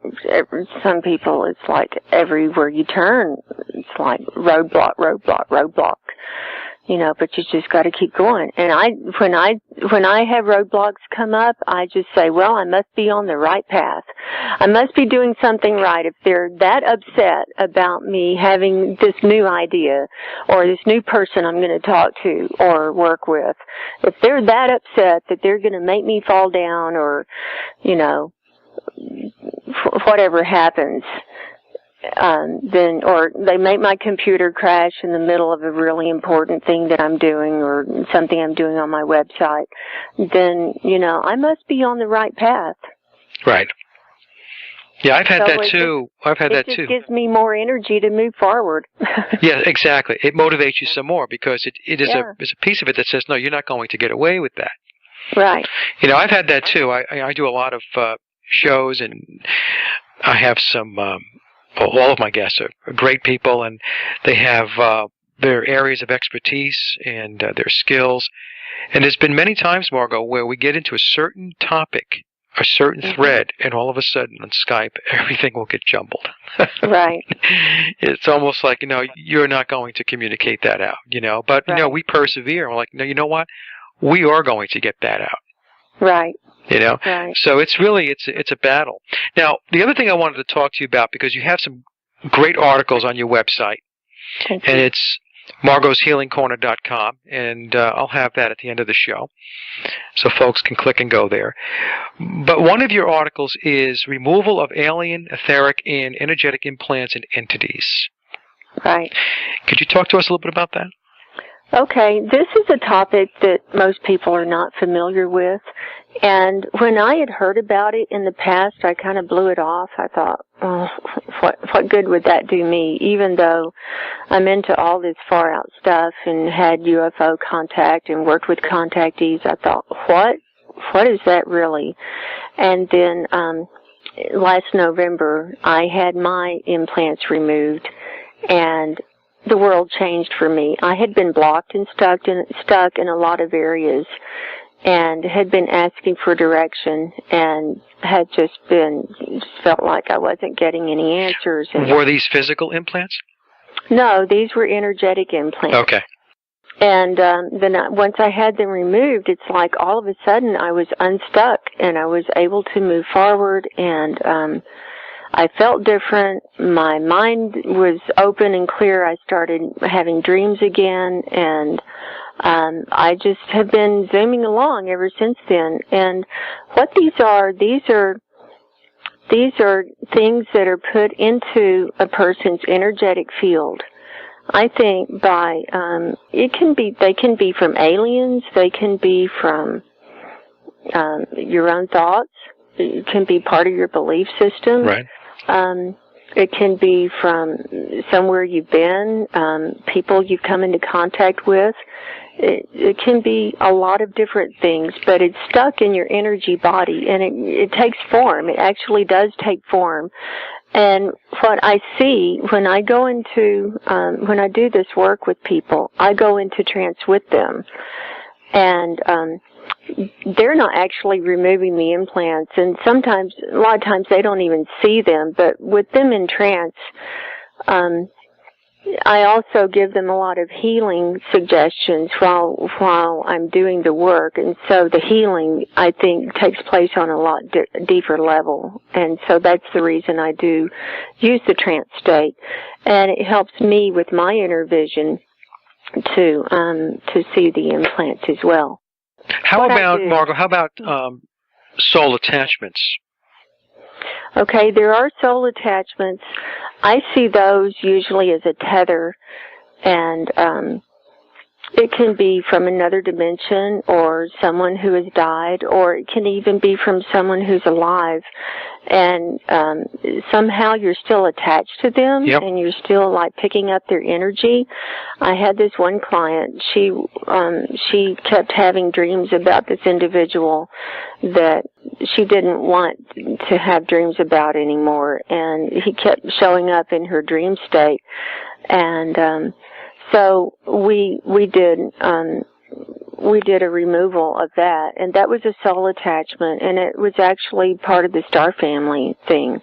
some people, it's like everywhere you turn, it's like roadblock, roadblock, roadblock. but you just got to keep going. And when I have roadblocks come up, I just say, well, I must be on the right path. I must be doing something right. If they're that upset about me having this new idea or this new person I'm going to talk to or work with, if they're that upset that they're going to make me fall down or, whatever happens, then, or they make my computer crash in the middle of a really important thing that I'm doing or something I'm doing on my website, then, I must be on the right path. Right. Yeah, I've had that too. It just gives me more energy to move forward. Yeah, exactly. It motivates you some more because it is a piece of it that says, no, you're not going to get away with that. Right. I've had that too. I do a lot of shows, and I have some. All of my guests are great people, and they have their areas of expertise and their skills. And there's been many times, Margo, where we get into a certain topic, a certain thread, and all of a sudden on Skype, everything will get jumbled. Right. It's almost like, you're not going to communicate that out, But, right. We persevere. We're like, no, you know what? We are going to get that out. Right. Right. So it's really, it's a battle. Now, the other thing I wanted to talk to you about, because you have some great articles on your website, and it's margoshealingcorner.com, and I'll have that at the end of the show, so folks can click and go there. But one of your articles is removal of alien, etheric, and energetic implants and entities. Right. Could you talk to us a little bit about that? Okay, this is a topic that most people are not familiar with, and when I had heard about it in the past, I kind of blew it off. I thought, what good would that do me? Even though I'm into all this far out stuff and had UFO contact and worked with contactees, I thought, what is that really? And then last November, I had my implants removed, and the world changed for me. I had been blocked and stuck in a lot of areas and had been asking for direction and had just felt like I wasn't getting any answers. And were these physical implants? No, these were energetic implants. Okay. And then once I had them removed, it's like all of a sudden I was unstuck and I was able to move forward, and I felt different. My mind was open and clear. I started having dreams again, and I just have been zooming along ever since then. And what these are things that are put into a person's energetic field. I think by they can be from aliens, they can be from your own thoughts, it can be part of your belief system. Right. It can be from somewhere you've been, people you've come into contact with. It can be a lot of different things, but it's stuck in your energy body, and it takes form. It actually does take form. And what I see when I go into, when I do this work with people, I go into trance with them. And they're not actually removing the implants, and a lot of times they don't even see them, but with them in trance, I also give them a lot of healing suggestions while I'm doing the work, and so the healing, I think, takes place on a lot deeper level, and so that's the reason I do use the trance state, and it helps me with my inner vision to see the implants as well. How about, Margo, soul attachments? Okay, there are soul attachments. I see those usually as a tether, and it can be from another dimension or someone who has died, or it can even be from someone who's alive, and somehow you're still attached to them. Yep. And you're still like picking up their energy. I had this one client, she kept having dreams about this individual that she didn't want to have dreams about anymore, and he kept showing up in her dream state, and so we did a removal of that, and that was a soul attachment, and it was actually part of the star family thing.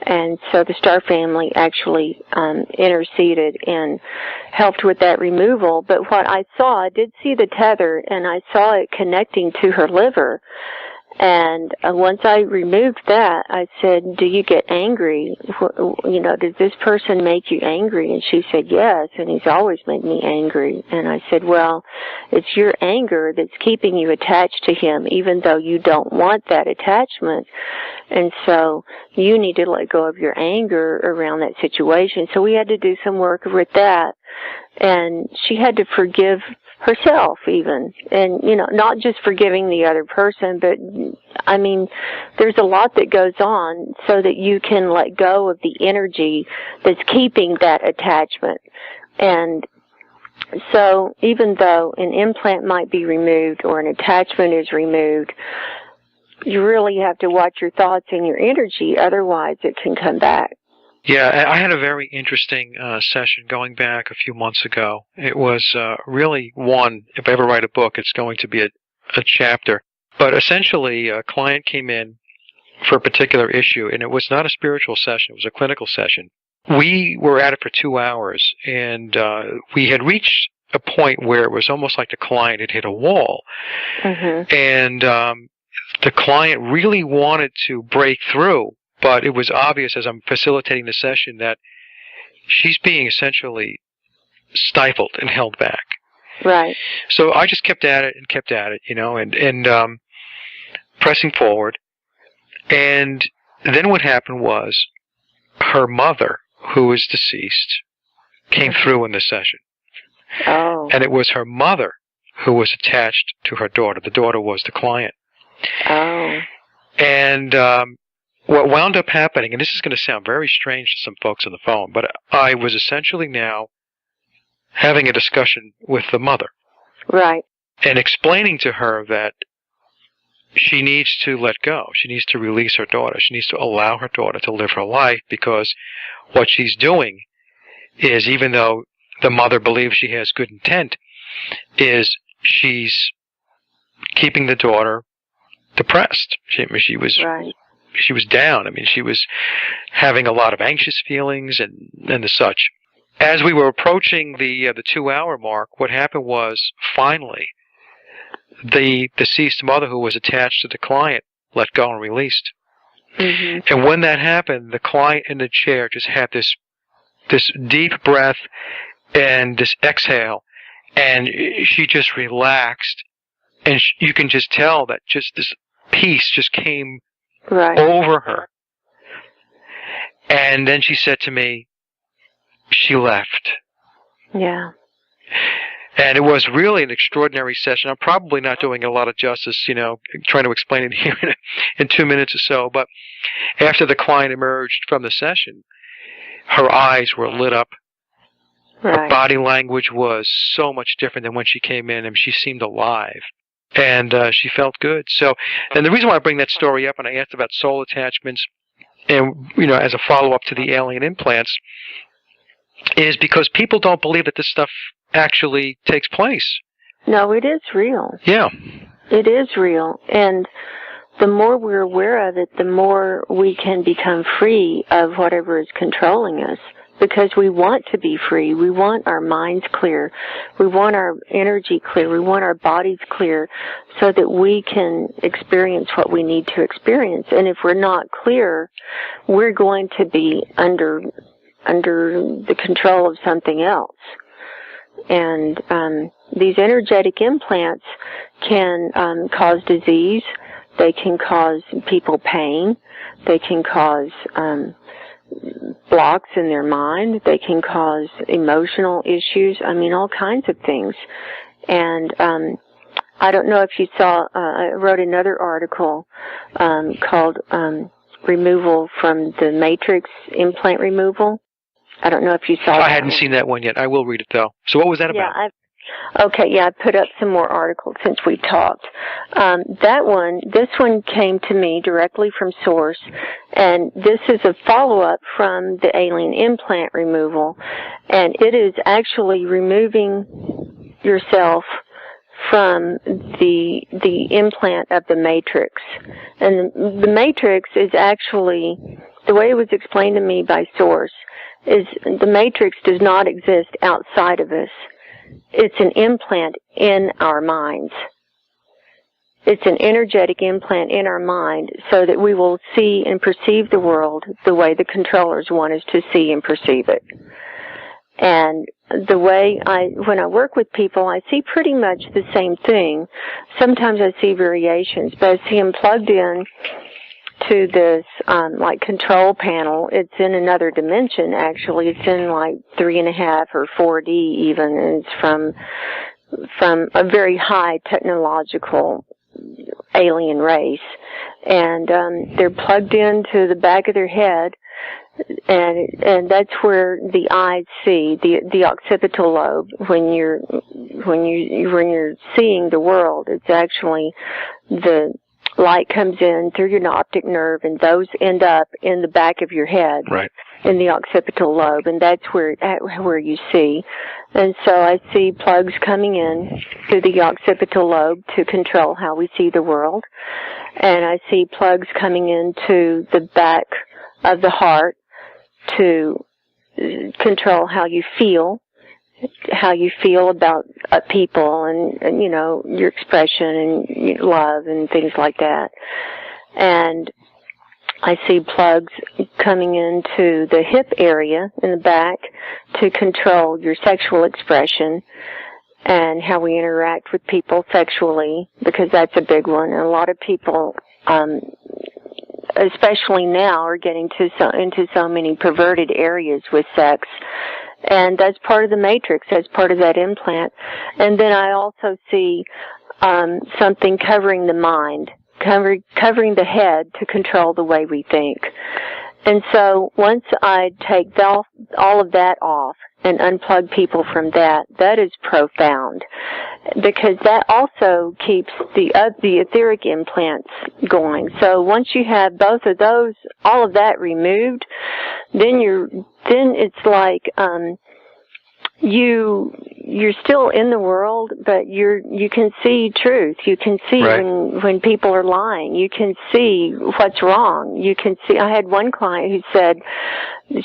And so the Star family actually interceded and helped with that removal. But what I saw, I did see the tether, and I saw it connecting to her liver. And once I removed that, I said, "Do you get angry? Does this person make you angry?" And she said, "Yes, and he's always made me angry." And I said, "Well, it's your anger that's keeping you attached to him, even though you don't want that attachment. And so you need to let go of your anger around that situation." So we had to do some work with that. And she had to forgive herself even, and not just forgiving the other person, but I mean there's a lot that goes on so that you can let go of the energy that's keeping that attachment. And so even though an implant might be removed or an attachment is removed, you really have to watch your thoughts and your energy, otherwise it can come back. Yeah, I had a very interesting session going back a few months ago. It was really one, if I ever write a book, it's going to be a chapter. But essentially, a client came in for a particular issue, and it was not a spiritual session, it was a clinical session. We were at it for 2 hours, and we had reached a point where it was almost like the client had hit a wall. Mm-hmm. And the client really wanted to break through, but it was obvious as I'm facilitating the session that she's being essentially stifled and held back. Right. So I just kept at it, and pressing forward. And then what happened was her mother, who is deceased, came through in the session. Oh. And it was her mother who was attached to her daughter. The daughter was the client. Oh. And what wound up happening, and this is going to sound very strange to some folks on the phone, but I was essentially now having a discussion with the mother. Right. And explaining to her that she needs to let go. She needs to release her daughter. She needs to allow her daughter to live her life, because what she's doing is, even though the mother believes she has good intent, is she's keeping the daughter depressed. She was right. She was down. I mean, she was having a lot of anxious feelings and the such. As we were approaching the 2-hour mark, what happened was, finally, the deceased mother, who was attached to the client, let go and released. Mm-hmm. And when that happened, the client in the chair just had this deep breath and this exhale, and she just relaxed, and you can just tell that just this peace just came right. over her. And then she said to me, she left. Yeah. And it was really an extraordinary session. I'm probably not doing a lot of justice, trying to explain it here in 2 minutes or so. But after the client emerged from the session, her eyes were lit up. Right. Her body language was so much different than when she came in, and she seemed alive. And she felt good. So, and the reason why I bring that story up, and I asked about soul attachments, and as a follow-up to the alien implants, is because people don't believe that this stuff actually takes place. No, it is real. Yeah. It is real. And the more we're aware of it, the more we can become free of whatever is controlling us. Because we want to be free. We want our minds clear. We want our energy clear. We want our bodies clear so that we can experience what we need to experience. And if we're not clear, we're going to be under the control of something else. And these energetic implants can cause disease. They can cause people pain. They can cause blocks in their mind. They can cause emotional issues. I mean, all kinds of things. And I don't know if you saw, I wrote another article called Removal from the Matrix, Implant Removal. I don't know if you saw that. I hadn't seen that one yet. I will read it, though. So what was that about? I put up some more articles since we talked. This one came to me directly from Source, and this is a follow-up from the alien implant removal, and it is actually removing yourself from the implant of the matrix. And the matrix is actually the way it was explained to me by Source, is the matrix does not exist outside of us. It's an implant in our minds. It's an energetic implant in our mind so that we will see and perceive the world the way the controllers want us to see and perceive it. And the way when I work with people, I see pretty much the same thing. Sometimes I see variations, but I see them plugged in to this, like, control panel. It's in another dimension, actually. It's in, like, 3.5 or 4D even, and it's from a very high technological alien race. And they're plugged into the back of their head, and that's where the eyes see, the occipital lobe. When you're seeing the world, it's actually the light comes in through your optic nerve, and those end up in the back of your head, right, in the occipital lobe, and that's where you see. And so I see plugs coming in through the occipital lobe to control how we see the world, and I see plugs coming into the back of the heart to control how you feel about people and you know, your expression and love and things like that. And I see plugs coming into the hip area in the back to control your sexual expression and how we interact with people sexually, because that's a big one. And a lot of people, especially now, are getting into so many perverted areas with sex. And that's part of the matrix, that's part of that implant. And then I also see something covering the mind, covering the head to control the way we think. And so once I take all of that off and unplug people from that, that is profound, because that also keeps the etheric implants going. So once you have both of those, all of that removed, then it's like you're still in the world, but you can see truth. You can see right. when people are lying. You can see what's wrong. You can see. I had one client who said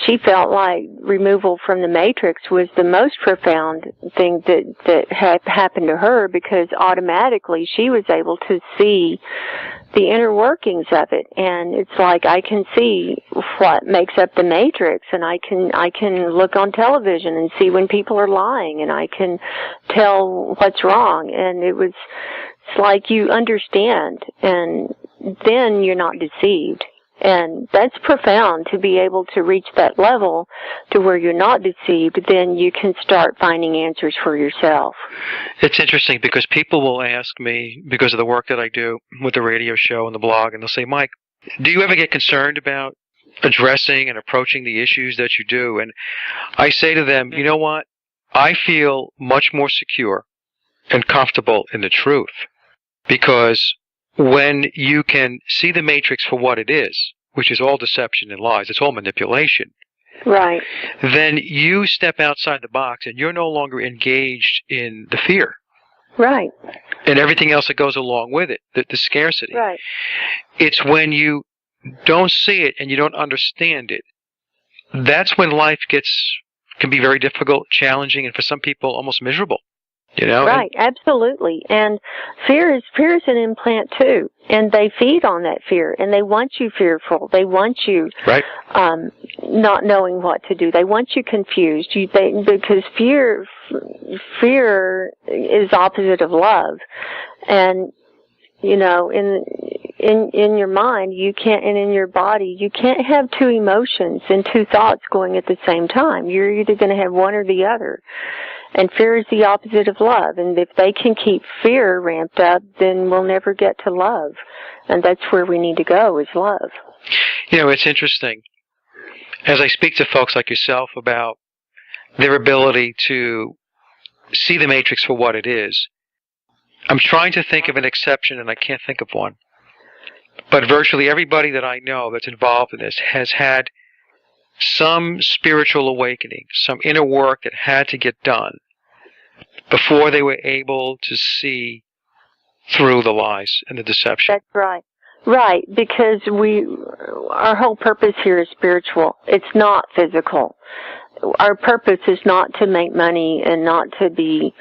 she felt like removal from the matrix was the most profound thing that had happened to her, because automatically she was able to see the inner workings of it. And it's like I can see what makes up the matrix, and I can look on television and see when people are lying, and I can tell what's wrong. And it's like you understand, and then you're not deceived. And that's profound, to be able to reach that level to where you're not deceived. Then you can start finding answers for yourself. It's interesting because people will ask me, because of the work that I do with the radio show and the blog, and they'll say, Mike, do you ever get concerned about addressing and approaching the issues that you do? And I say to them, you know what? I feel much more secure and comfortable in the truth, because when you can see the matrix for what it is, which is all deception and lies, it's all manipulation, right, then you step outside the box and you're no longer engaged in the fear. Right. And everything else that goes along with it, the scarcity. Right. It's when you don't see it and you don't understand it, that's when life can be very difficult, challenging, and for some people almost miserable. You know? Right, absolutely. And fear is an implant too, and they feed on that fear, and they want you fearful. They want you right. Not knowing what to do. They want you confused. Because fear is opposite of love, and you know, in your mind you can't, and in your body you can't have two emotions and two thoughts going at the same time. You're either going to have one or the other. And fear is the opposite of love. And if they can keep fear ramped up, then we'll never get to love. And that's where we need to go, is love. You know, it's interesting. As I speak to folks like yourself about their ability to see the matrix for what it is, I'm trying to think of an exception, and I can't think of one. But virtually everybody that I know that's involved in this has had some spiritual awakening, some inner work that had to get done before they were able to see through the lies and the deception. That's right. Right, because our whole purpose here is spiritual. It's not physical. Our purpose is not to make money and not to be,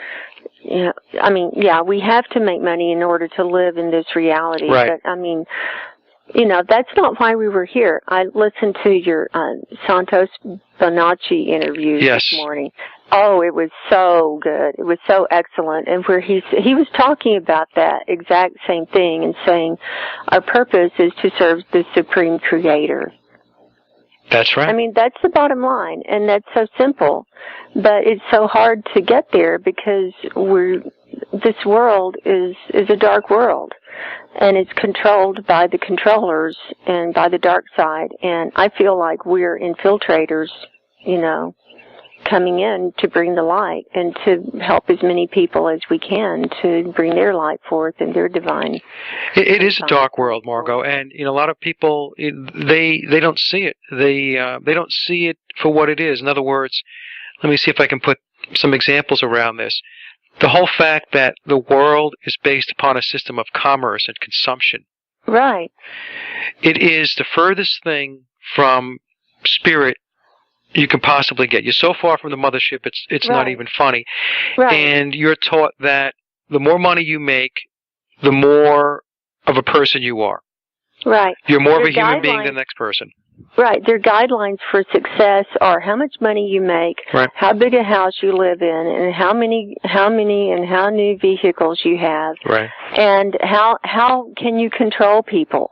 I mean, yeah, we have to make money in order to live in this reality. Right. But, I mean, that's not why we were here. I listened to your Santos Bonacci interview this morning. Oh, it was so good. It was so excellent. And where he was talking about that exact same thing and saying our purpose is to serve the Supreme Creator. That's right. I mean, that's the bottom line, and that's so simple. But it's so hard to get there because this world is a dark world. And it's controlled by the controllers and by the dark side. And I feel like we're infiltrators, coming in to bring the light and to help as many people as we can to bring their light forth and their divine. It is a dark world, Margo, and a lot of people they don't see it. They don't see it for what it is. In other words, let me see if I can put some examples around this. The whole fact that the world is based upon a system of commerce and consumption. Right. It is the furthest thing from spirit you can possibly get. You're so far from the mothership, it's not even funny. Right. And you're taught that the more money you make, the more of a person you are. Right. You're more of a human being than the next person. Right. Their guidelines for success are how much money you make, right. how big a house you live in, and how many and how many vehicles you have. Right. And how can you control people?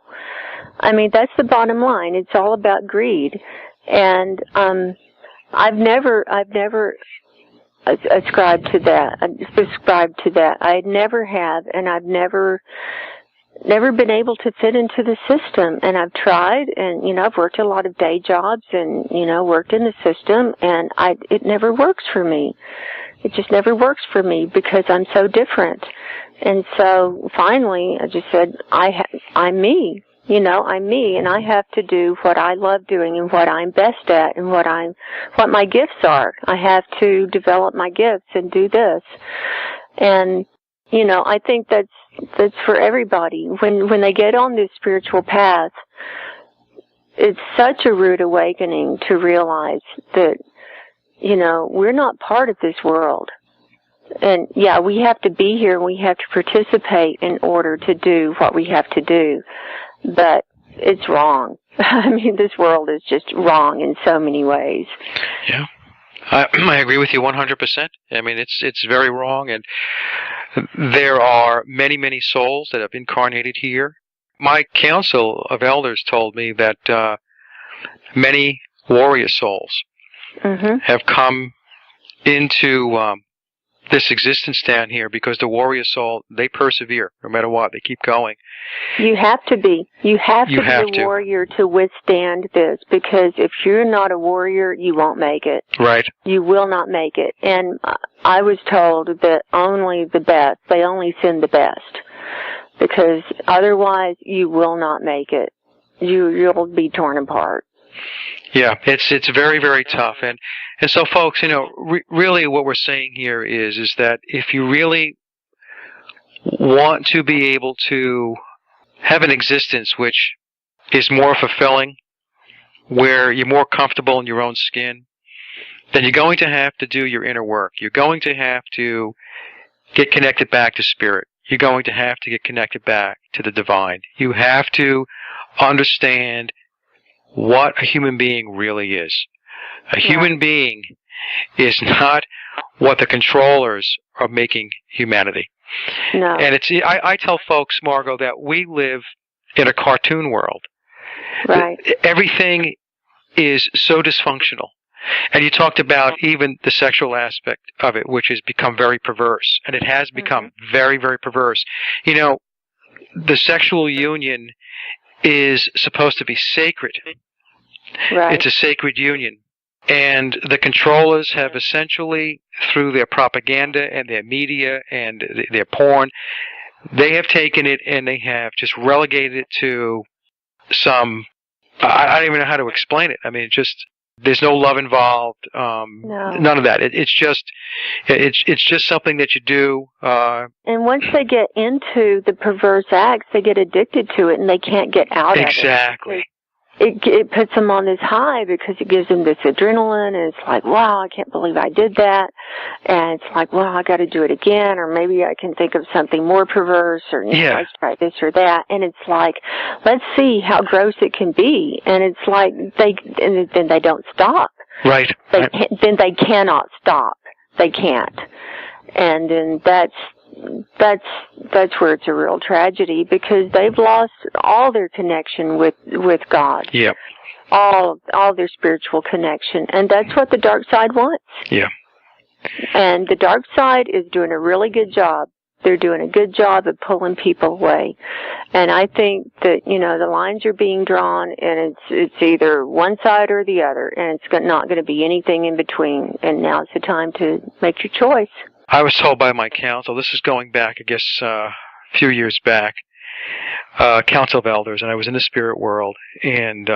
I mean, that's the bottom line. It's all about greed. And I've never ascribed to that. Subscribed to that. I never have, and I've never been able to fit into the system. And I've tried, and I've worked a lot of day jobs, and worked in the system, and it never works for me. It just never works for me because I'm so different. And so finally, I just said, I'm me. I'm me, and I have to do what I love doing and what I'm best at and what my gifts are. I have to develop my gifts and do this. And, I think that's for everybody. When they get on this spiritual path, it's such a rude awakening to realize that, we're not part of this world. And, yeah, we have to be here and we have to participate in order to do what we have to do. But it's wrong. I mean, this world is just wrong in so many ways. Yeah. I agree with you 100%. I mean, it's very wrong, and there are many, many souls that have incarnated here. My council of elders told me that many warrior souls have come into this existence down here because the warrior soul, they persevere no matter what. They keep going. You have to be. You have to be a warrior to withstand this, because if you're not a warrior, you won't make it. Right. You will not make it. And I was told that only the best, they only send the best, because otherwise you will not make it. You'll be torn apart. Yeah, it's very, very tough. And so, folks, really what we're saying here is that if you really want to be able to have an existence which is more fulfilling, where you're more comfortable in your own skin, then you're going to have to do your inner work. You're going to have to get connected back to spirit. You're going to have to get connected back to the divine. You have to understand what a human being really is. A human being is not what the controllers are making humanity. No. And I tell folks, Margo, that we live in a cartoon world. Right. Everything is so dysfunctional. And you talked about even the sexual aspect of it, which has become very perverse. And it has become very, very perverse. The sexual union is supposed to be sacred. Right. It's a sacred union. And the controllers have essentially, through their propaganda and their media and their porn, they have taken it and they have just relegated it to some, I don't even know how to explain it. I mean, just There's no love involved. No. None of that. It's just something that you do. And once they get into the perverse acts, they get addicted to it, and they can't get out of it. Exactly. It puts them on this high because it gives them this adrenaline, and it's like, wow, I can't believe I did that. And it's like, well, I got to do it again, or maybe I can think of something more perverse, or let's try this or that. And it's like, let's see how gross it can be. And it's like then they don't stop. Right. Then they cannot stop. They can't. And then that's where it's a real tragedy, because they've lost all their connection with God. Yeah. All their spiritual connection, and that's what the dark side wants. Yeah. And the dark side is doing a really good job. They're doing a good job of pulling people away. And I think that, the lines are being drawn, and it's either one side or the other, and it's not going to be anything in between. And now's the time to make your choice. I was told by my counsel, this is going back, I guess, a few years back, Council of Elders, and I was in the spirit world, and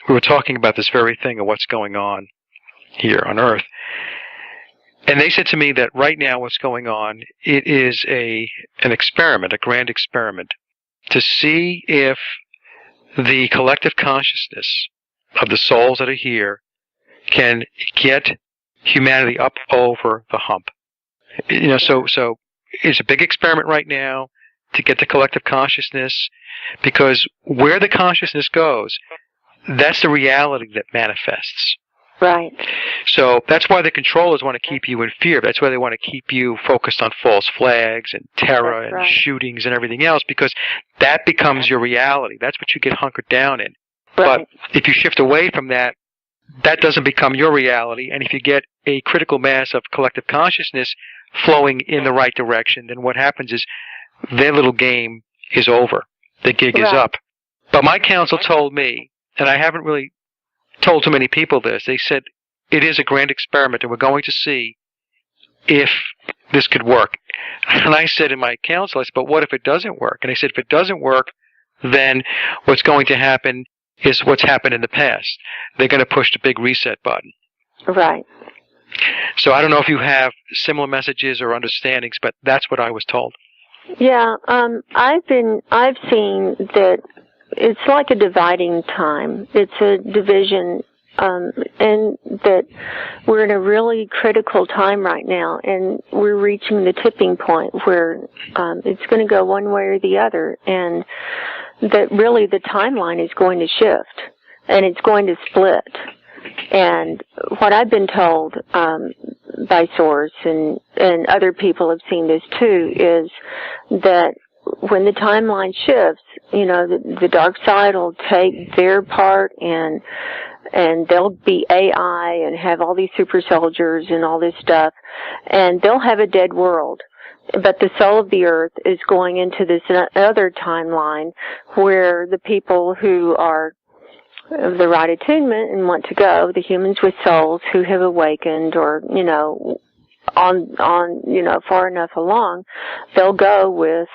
we were talking about this very thing of what's going on here on Earth. And they said to me that right now what's going on, it is an experiment, a grand experiment, to see if the collective consciousness of the souls that are here can get humanity up over the hump. So it's a big experiment right now to get the collective consciousness, because where the consciousness goes, that's the reality that manifests. Right. So that's why the controllers want to keep you in fear. That's why they want to keep you focused on false flags and terror and shootings and everything else, because that becomes your reality. That's what you get hunkered down in. Right. But if you shift away from that, that doesn't become your reality. And if you get a critical mass of collective consciousness flowing in the right direction, then what happens is their little game is over. The gig is up. But my counsel told me, and I haven't really told too many people this, they said it is a grand experiment and we're going to see if this could work. And I said in my counsel, I said, but what if it doesn't work? And they said, if it doesn't work, then what's going to happen is what's happened in the past. They're going to push the big reset button. Right. So I don't know if you have similar messages or understandings, but that's what I was told. Yeah, I've seen that it's like a dividing time. It's a division, and that we're in a really critical time right now, and we're reaching the tipping point where it's going to go one way or the other, and that really the timeline is going to shift, and it's going to split. And what I've been told by source, and other people have seen this too, is that when the timeline shifts, the dark side will take their part, and they'll be AI and have all these super soldiers and all this stuff, and they'll have a dead world. But the soul of the earth is going into this other timeline where the people who are of the right attunement and want to go, the humans with souls who have awakened, or on far enough along, they'll go with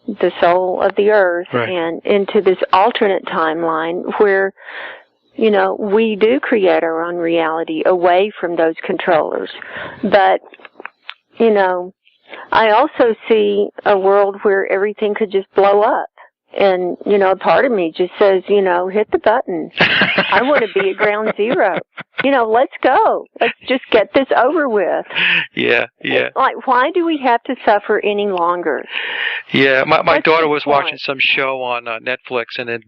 the soul of the earth and into this alternate timeline where we do create our own reality away from those controllers. But I also see a world where everything could just blow up. And, a part of me just says, hit the button. I want to be at ground zero. Let's go. Let's just get this over with. Yeah. Like, why do we have to suffer any longer? Yeah, my daughter was watching some show on Netflix, and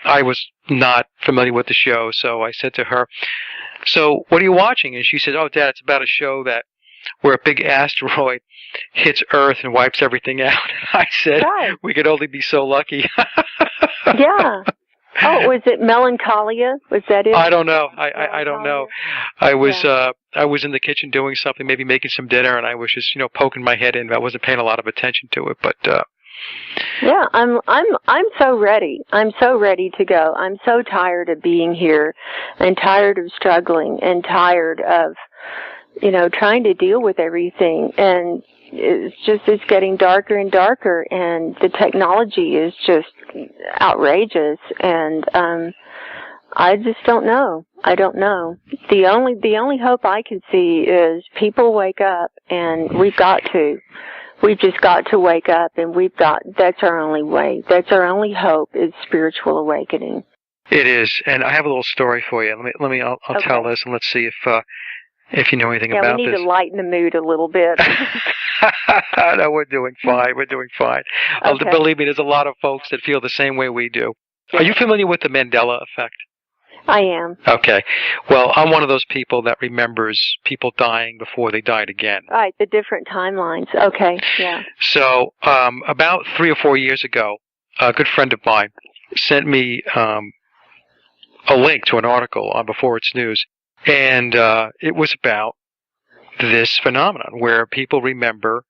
I was not familiar with the show, so I said to her, so what are you watching? And she said, oh, Dad, it's about a show where a big asteroid hits Earth and wipes everything out. I said, we could only be so lucky. Yeah. Oh, was it Melancholia? Was that it? I don't know. I don't know. I was in the kitchen doing something, maybe making some dinner, and I was just poking my head in. I wasn't paying a lot of attention to it, but yeah, I'm so ready. I'm so ready to go. I'm so tired of being here, and tired of struggling, and tired of trying to deal with everything. And it's getting darker and darker, and the technology is just outrageous, and I just don't know. I don't know. The only hope I can see is people wake up, and we've just got to wake up, and that's our only way. That's our only hope is spiritual awakening. It is, and I have a little story for you. I'll Okay. tell this, and let's see if you know anything about this. Yeah, we need to lighten the mood a little bit. No, we're doing fine. We're doing fine. Okay. Believe me, there's a lot of folks that feel the same way we do. Are you familiar with the Mandela effect? I am. Okay. Well, I'm one of those people that remembers people dying before they died again. Right, the different timelines. Okay, yeah. So about 3 or 4 years ago, a good friend of mine sent me a link to an article on Before It's News, and it was about this phenomenon where people remember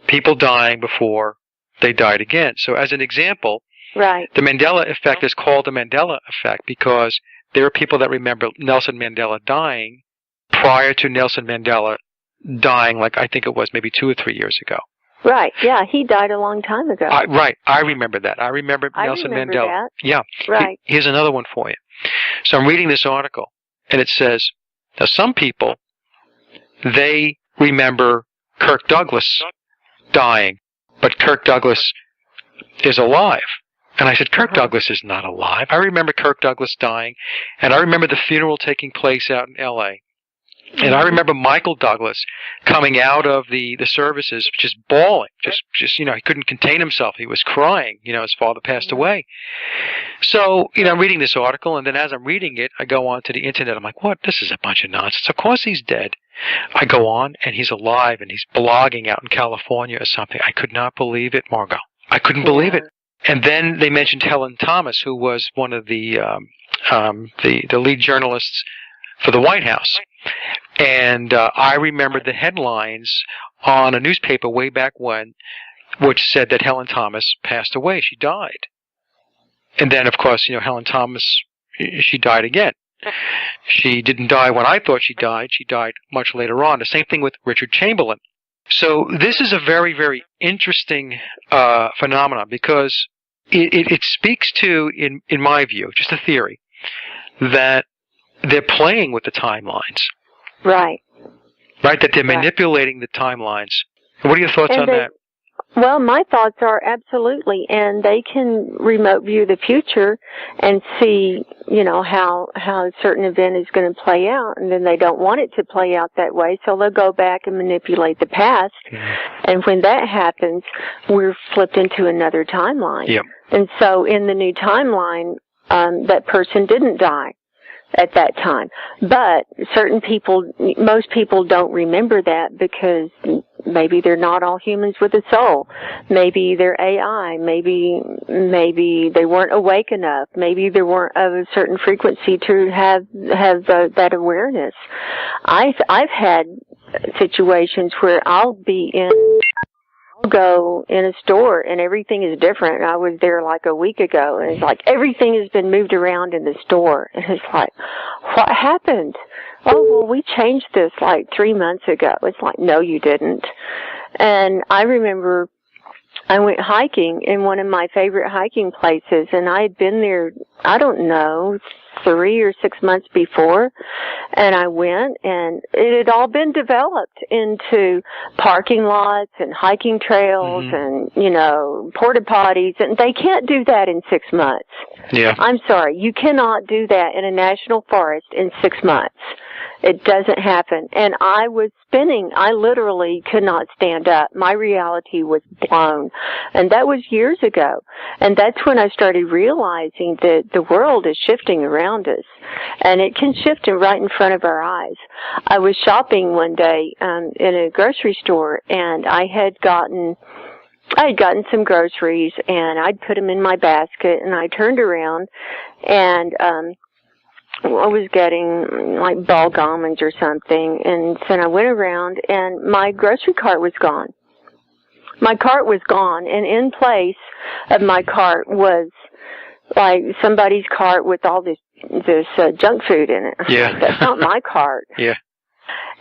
people dying before they died again. So as an example, right. The Mandela effect is called the Mandela effect because there are people that remember Nelson Mandela dying prior to Nelson Mandela dying, like I think it was maybe 2 or 3 years ago. Right, yeah, he died a long time ago. Right, I remember that. I remember Nelson Mandela. That. Yeah. Right. Here's another one for you. So I'm reading this article, and it says, now some people, they remember Kirk Douglas dying, but Kirk Douglas is alive. And I said, Kirk Douglas is not alive. I remember Kirk Douglas dying, and I remember the funeral taking place out in L.A., and I remember Michael Douglas coming out of the services just bawling, just he couldn't contain himself. He was crying, his father passed away. So, I'm reading this article, and then as I'm reading it, I go on to the internet. I'm like, what? This is a bunch of nonsense. Of course he's dead. I go on, and he's alive, and he's blogging out in California or something. I could not believe it, Margo. I couldn't believe it. And then they mentioned Helen Thomas, who was one of the lead journalists for the White House. And I remembered the headlines on a newspaper way back when, which said that Helen Thomas passed away. She died. And then, of course, Helen Thomas, she died again. She didn't die when I thought she died. She died much later on. The same thing with Richard Chamberlain. So this is a very, very interesting phenomenon because it speaks to, in my view, just a theory, that they're playing with the timelines. Right. Right, that they're manipulating the timelines. What are your thoughts on that? Well, my thoughts are absolutely, and they can remote view the future and see, how a certain event is going to play out, and then they don't want it to play out that way, so they'll go back and manipulate the past. And when that happens, we're flipped into another timeline. Yep. And so in the new timeline, that person didn't die at that time. But most people don't remember that because maybe they're not all humans with a soul. Maybe they're AI. Maybe they weren't awake enough. Maybe they weren't of a certain frequency to have that awareness. I've had situations where I'll go in a store and everything is different. I was there like a week ago and it's like everything has been moved around in the store. And it's like, what happened? Oh, well, we changed this like 3 months ago. It's like, no, you didn't. And I remember I went hiking in one of my favorite hiking places, and I had been there, I don't know, 3 or 6 months before, and I went, and it had all been developed into parking lots and hiking trails and, porta potties, and they can't do that in 6 months. Yeah. I'm sorry, you cannot do that in a national forest in 6 months. It doesn't happen. And I was spinning. I literally could not stand up. My reality was blown. And that was years ago. And that's when I started realizing that the world is shifting around us. And it can shift right in front of our eyes. I was shopping one day in a grocery store, and I had gotten some groceries, and I'd put them in my basket, and I turned around, and I was getting like bulk almonds or something, and so I went around, and my grocery cart was gone. My cart was gone, and in place of my cart was like somebody's cart with all this junk food in it. Yeah. That's not my cart. Yeah.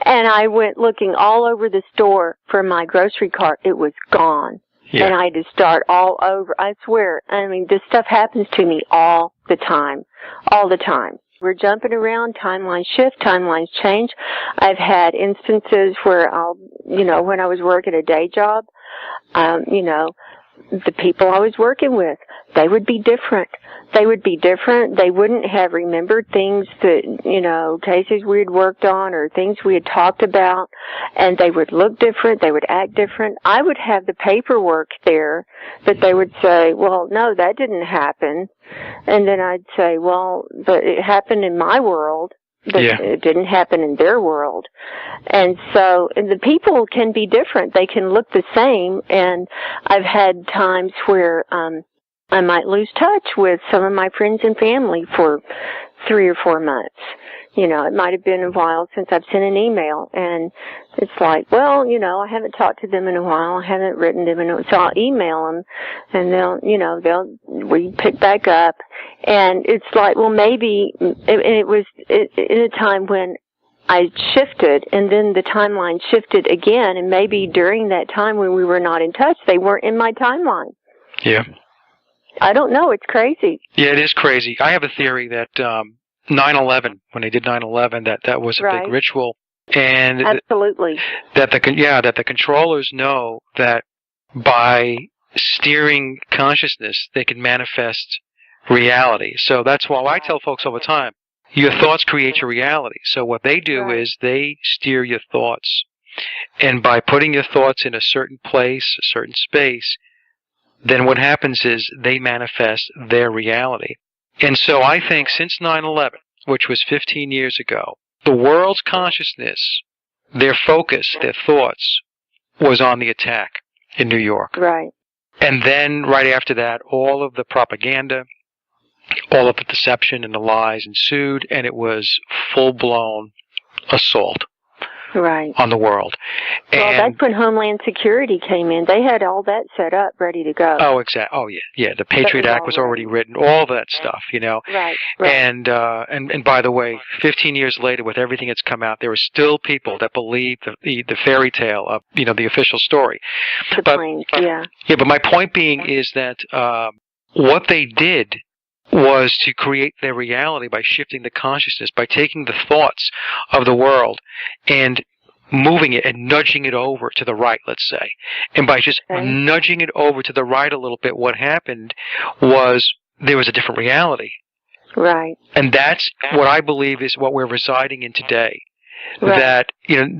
And I went looking all over the store for my grocery cart. It was gone. Yeah. And I had to start all over. I swear, I mean, this stuff happens to me all the time. All the time. We're jumping around, timelines shift, timelines change. I've had instances where when I was working a day job, the people I was working with, they would be different. They would be different. They wouldn't have remembered things that, cases we had worked on or things we had talked about, and they would look different. They would act different. I would have the paperwork there, but they would say, well, no, that didn't happen. And then I'd say, well, but it happened in my world. But it didn't happen in their world. And the people can be different. They can look the same. And I've had times where I might lose touch with some of my friends and family for 3 or 4 months. It might have been a while since I've sent an email, and it's like, well, I haven't talked to them in a while. I haven't written them so I'll email them, and we pick back up, and it's like, well, maybe, and it was in a time when I shifted, and then the timeline shifted again, and maybe during that time when we were not in touch, they weren't in my timeline. Yeah. I don't know. It's crazy. Yeah, it is crazy. I have a theory that 9/11, when they did 9/11, that was a big ritual, and absolutely that the controllers know that by steering consciousness, they can manifest reality. So that's why I tell folks all the time, your thoughts create your reality. So what they do is they steer your thoughts, and by putting your thoughts in a certain place, a certain space, then what happens is they manifest their reality. And so I think since 9/11, which was 15 years ago, the world's consciousness, their focus, their thoughts, was on the attack in New York. Right. And then right after that, all of the propaganda, all of the deception and the lies ensued, and it was full-blown assault. Right. On the world. Well, that's when Homeland Security came in. They had all that set up, ready to go. Oh, exactly. Oh, yeah. Yeah, the Patriot Act was already written, all that stuff, Right. And by the way, 15 years later, with everything that's come out, there are still people that believe the fairy tale of, the official story. Planes, yeah. Yeah, but my point being is that what they did was to create their reality by shifting the consciousness, by taking the thoughts of the world and moving it and nudging it over to the right, let's say. And by just nudging it over to the right a little bit, what happened was there was a different reality. Right. And that's what I believe is what we're residing in today. Right. That,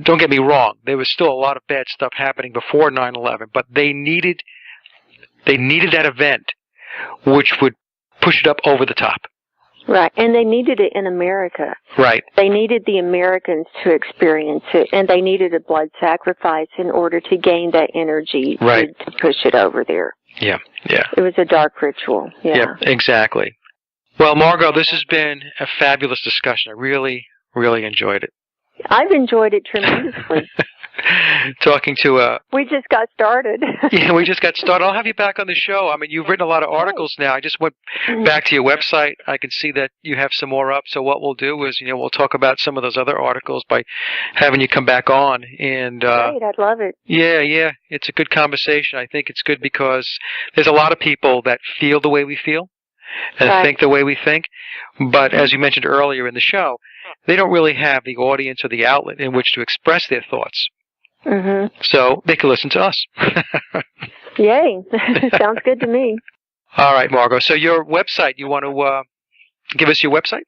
don't get me wrong, there was still a lot of bad stuff happening before 9/11, but they needed that event which would push it up over the top. Right, and they needed it in America. Right. They needed the Americans to experience it, and they needed a blood sacrifice in order to gain that energy to push it over there. Yeah, yeah. It was a dark ritual. Yeah, exactly. Well, Margo, this has been a fabulous discussion. I really, really enjoyed it. I've enjoyed it tremendously. Talking to We just got started. Yeah, we just got started. I'll have you back on the show. I mean, you've written a lot of articles now. I just went back to your website. I can see that you have some more up. So what we'll do is, we'll talk about some of those other articles by having you come back on. And great, I'd love it. Yeah, it's a good conversation. I think it's good because there's a lot of people that feel the way we feel and think the way we think. But as you mentioned earlier in the show, they don't really have the audience or the outlet in which to express their thoughts. Mm-hmm. So they can listen to us. Yay. Sounds good to me. All right, Margo. So your website, you want to give us your website?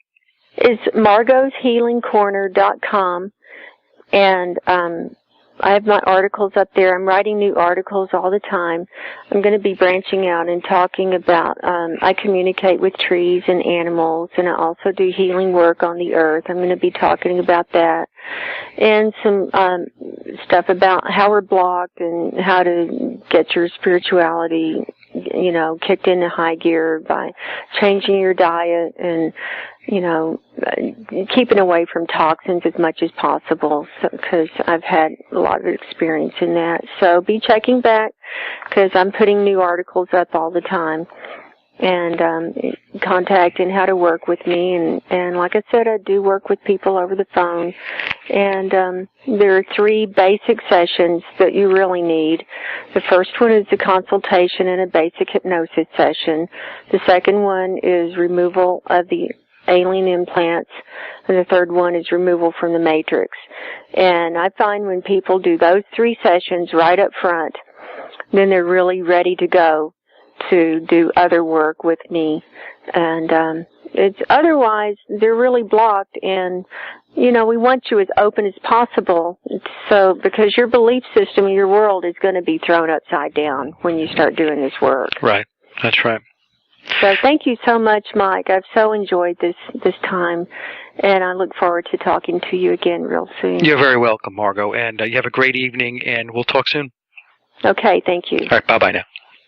It's margoshealingcorner.com. And I have my articles up there. I'm writing new articles all the time. I'm going to be branching out and talking about, I communicate with trees and animals, and I also do healing work on the earth. I'm going to be talking about that. And some stuff about how we're blocked and how to get your spirituality, kicked into high gear by changing your diet and, keeping away from toxins as much as possible, because I've had a lot of experience in that. So be checking back, because I'm putting new articles up all the time, and contact and how to work with me. And like I said, I do work with people over the phone. And there are 3 basic sessions that you really need. The first one is a consultation and a basic hypnosis session. The second one is removal of the alien implants, and the third one is removal from the matrix. And I find when people do those 3 sessions right up front, then they're really ready to go to do other work with me. And it's otherwise they're really blocked, and we want you as open as possible, so because your belief system, your world is going to be thrown upside down when you start doing this work. Right. That's right. So thank you so much, Mike. I've so enjoyed this time, and I look forward to talking to you again real soon. You're very welcome, Margo, and you have a great evening, and we'll talk soon. Okay, thank you. All right, bye-bye now.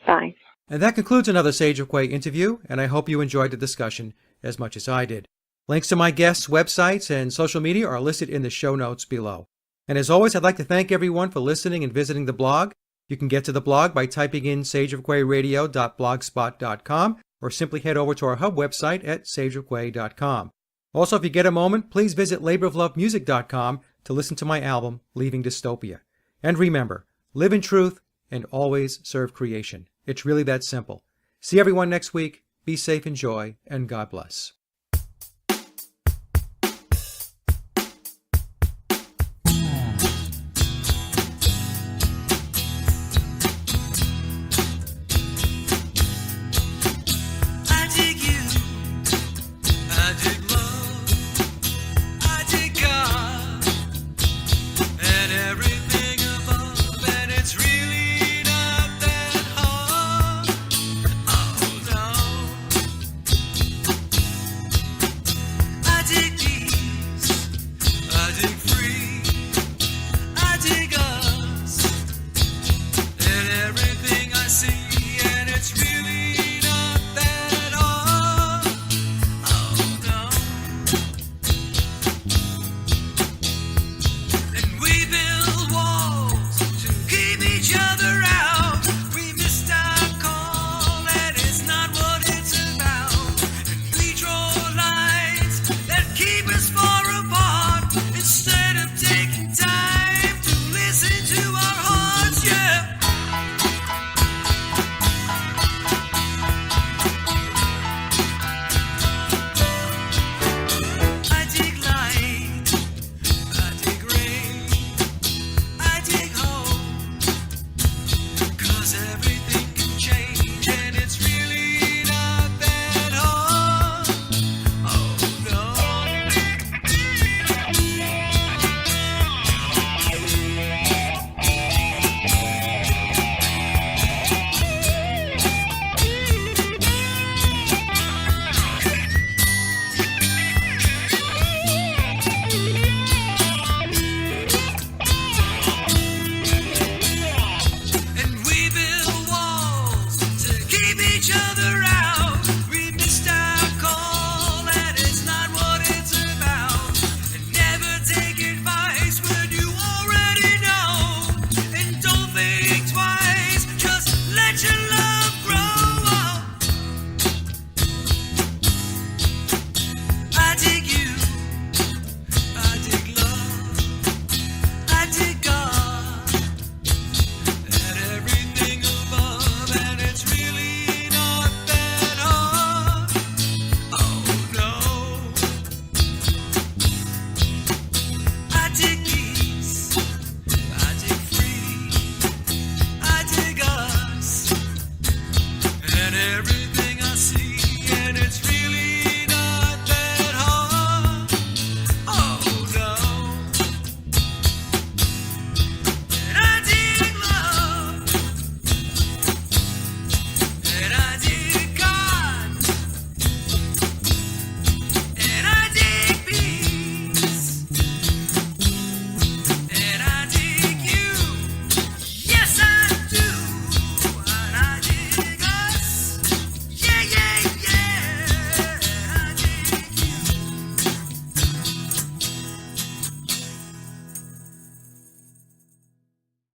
Bye. And that concludes another Sage of Quay interview, and I hope you enjoyed the discussion as much as I did. Links to my guests' websites and social media are listed in the show notes below. And as always, I'd like to thank everyone for listening and visiting the blog. You can get to the blog by typing in sageofquayradio.blogspot.com or simply head over to our hub website at sageofquay.com. Also, if you get a moment, please visit laboroflovemusic.com to listen to my album, Leaving Dystopia. And remember, live in truth and always serve creation. It's really that simple. See everyone next week. Be safe, enjoy, and God bless.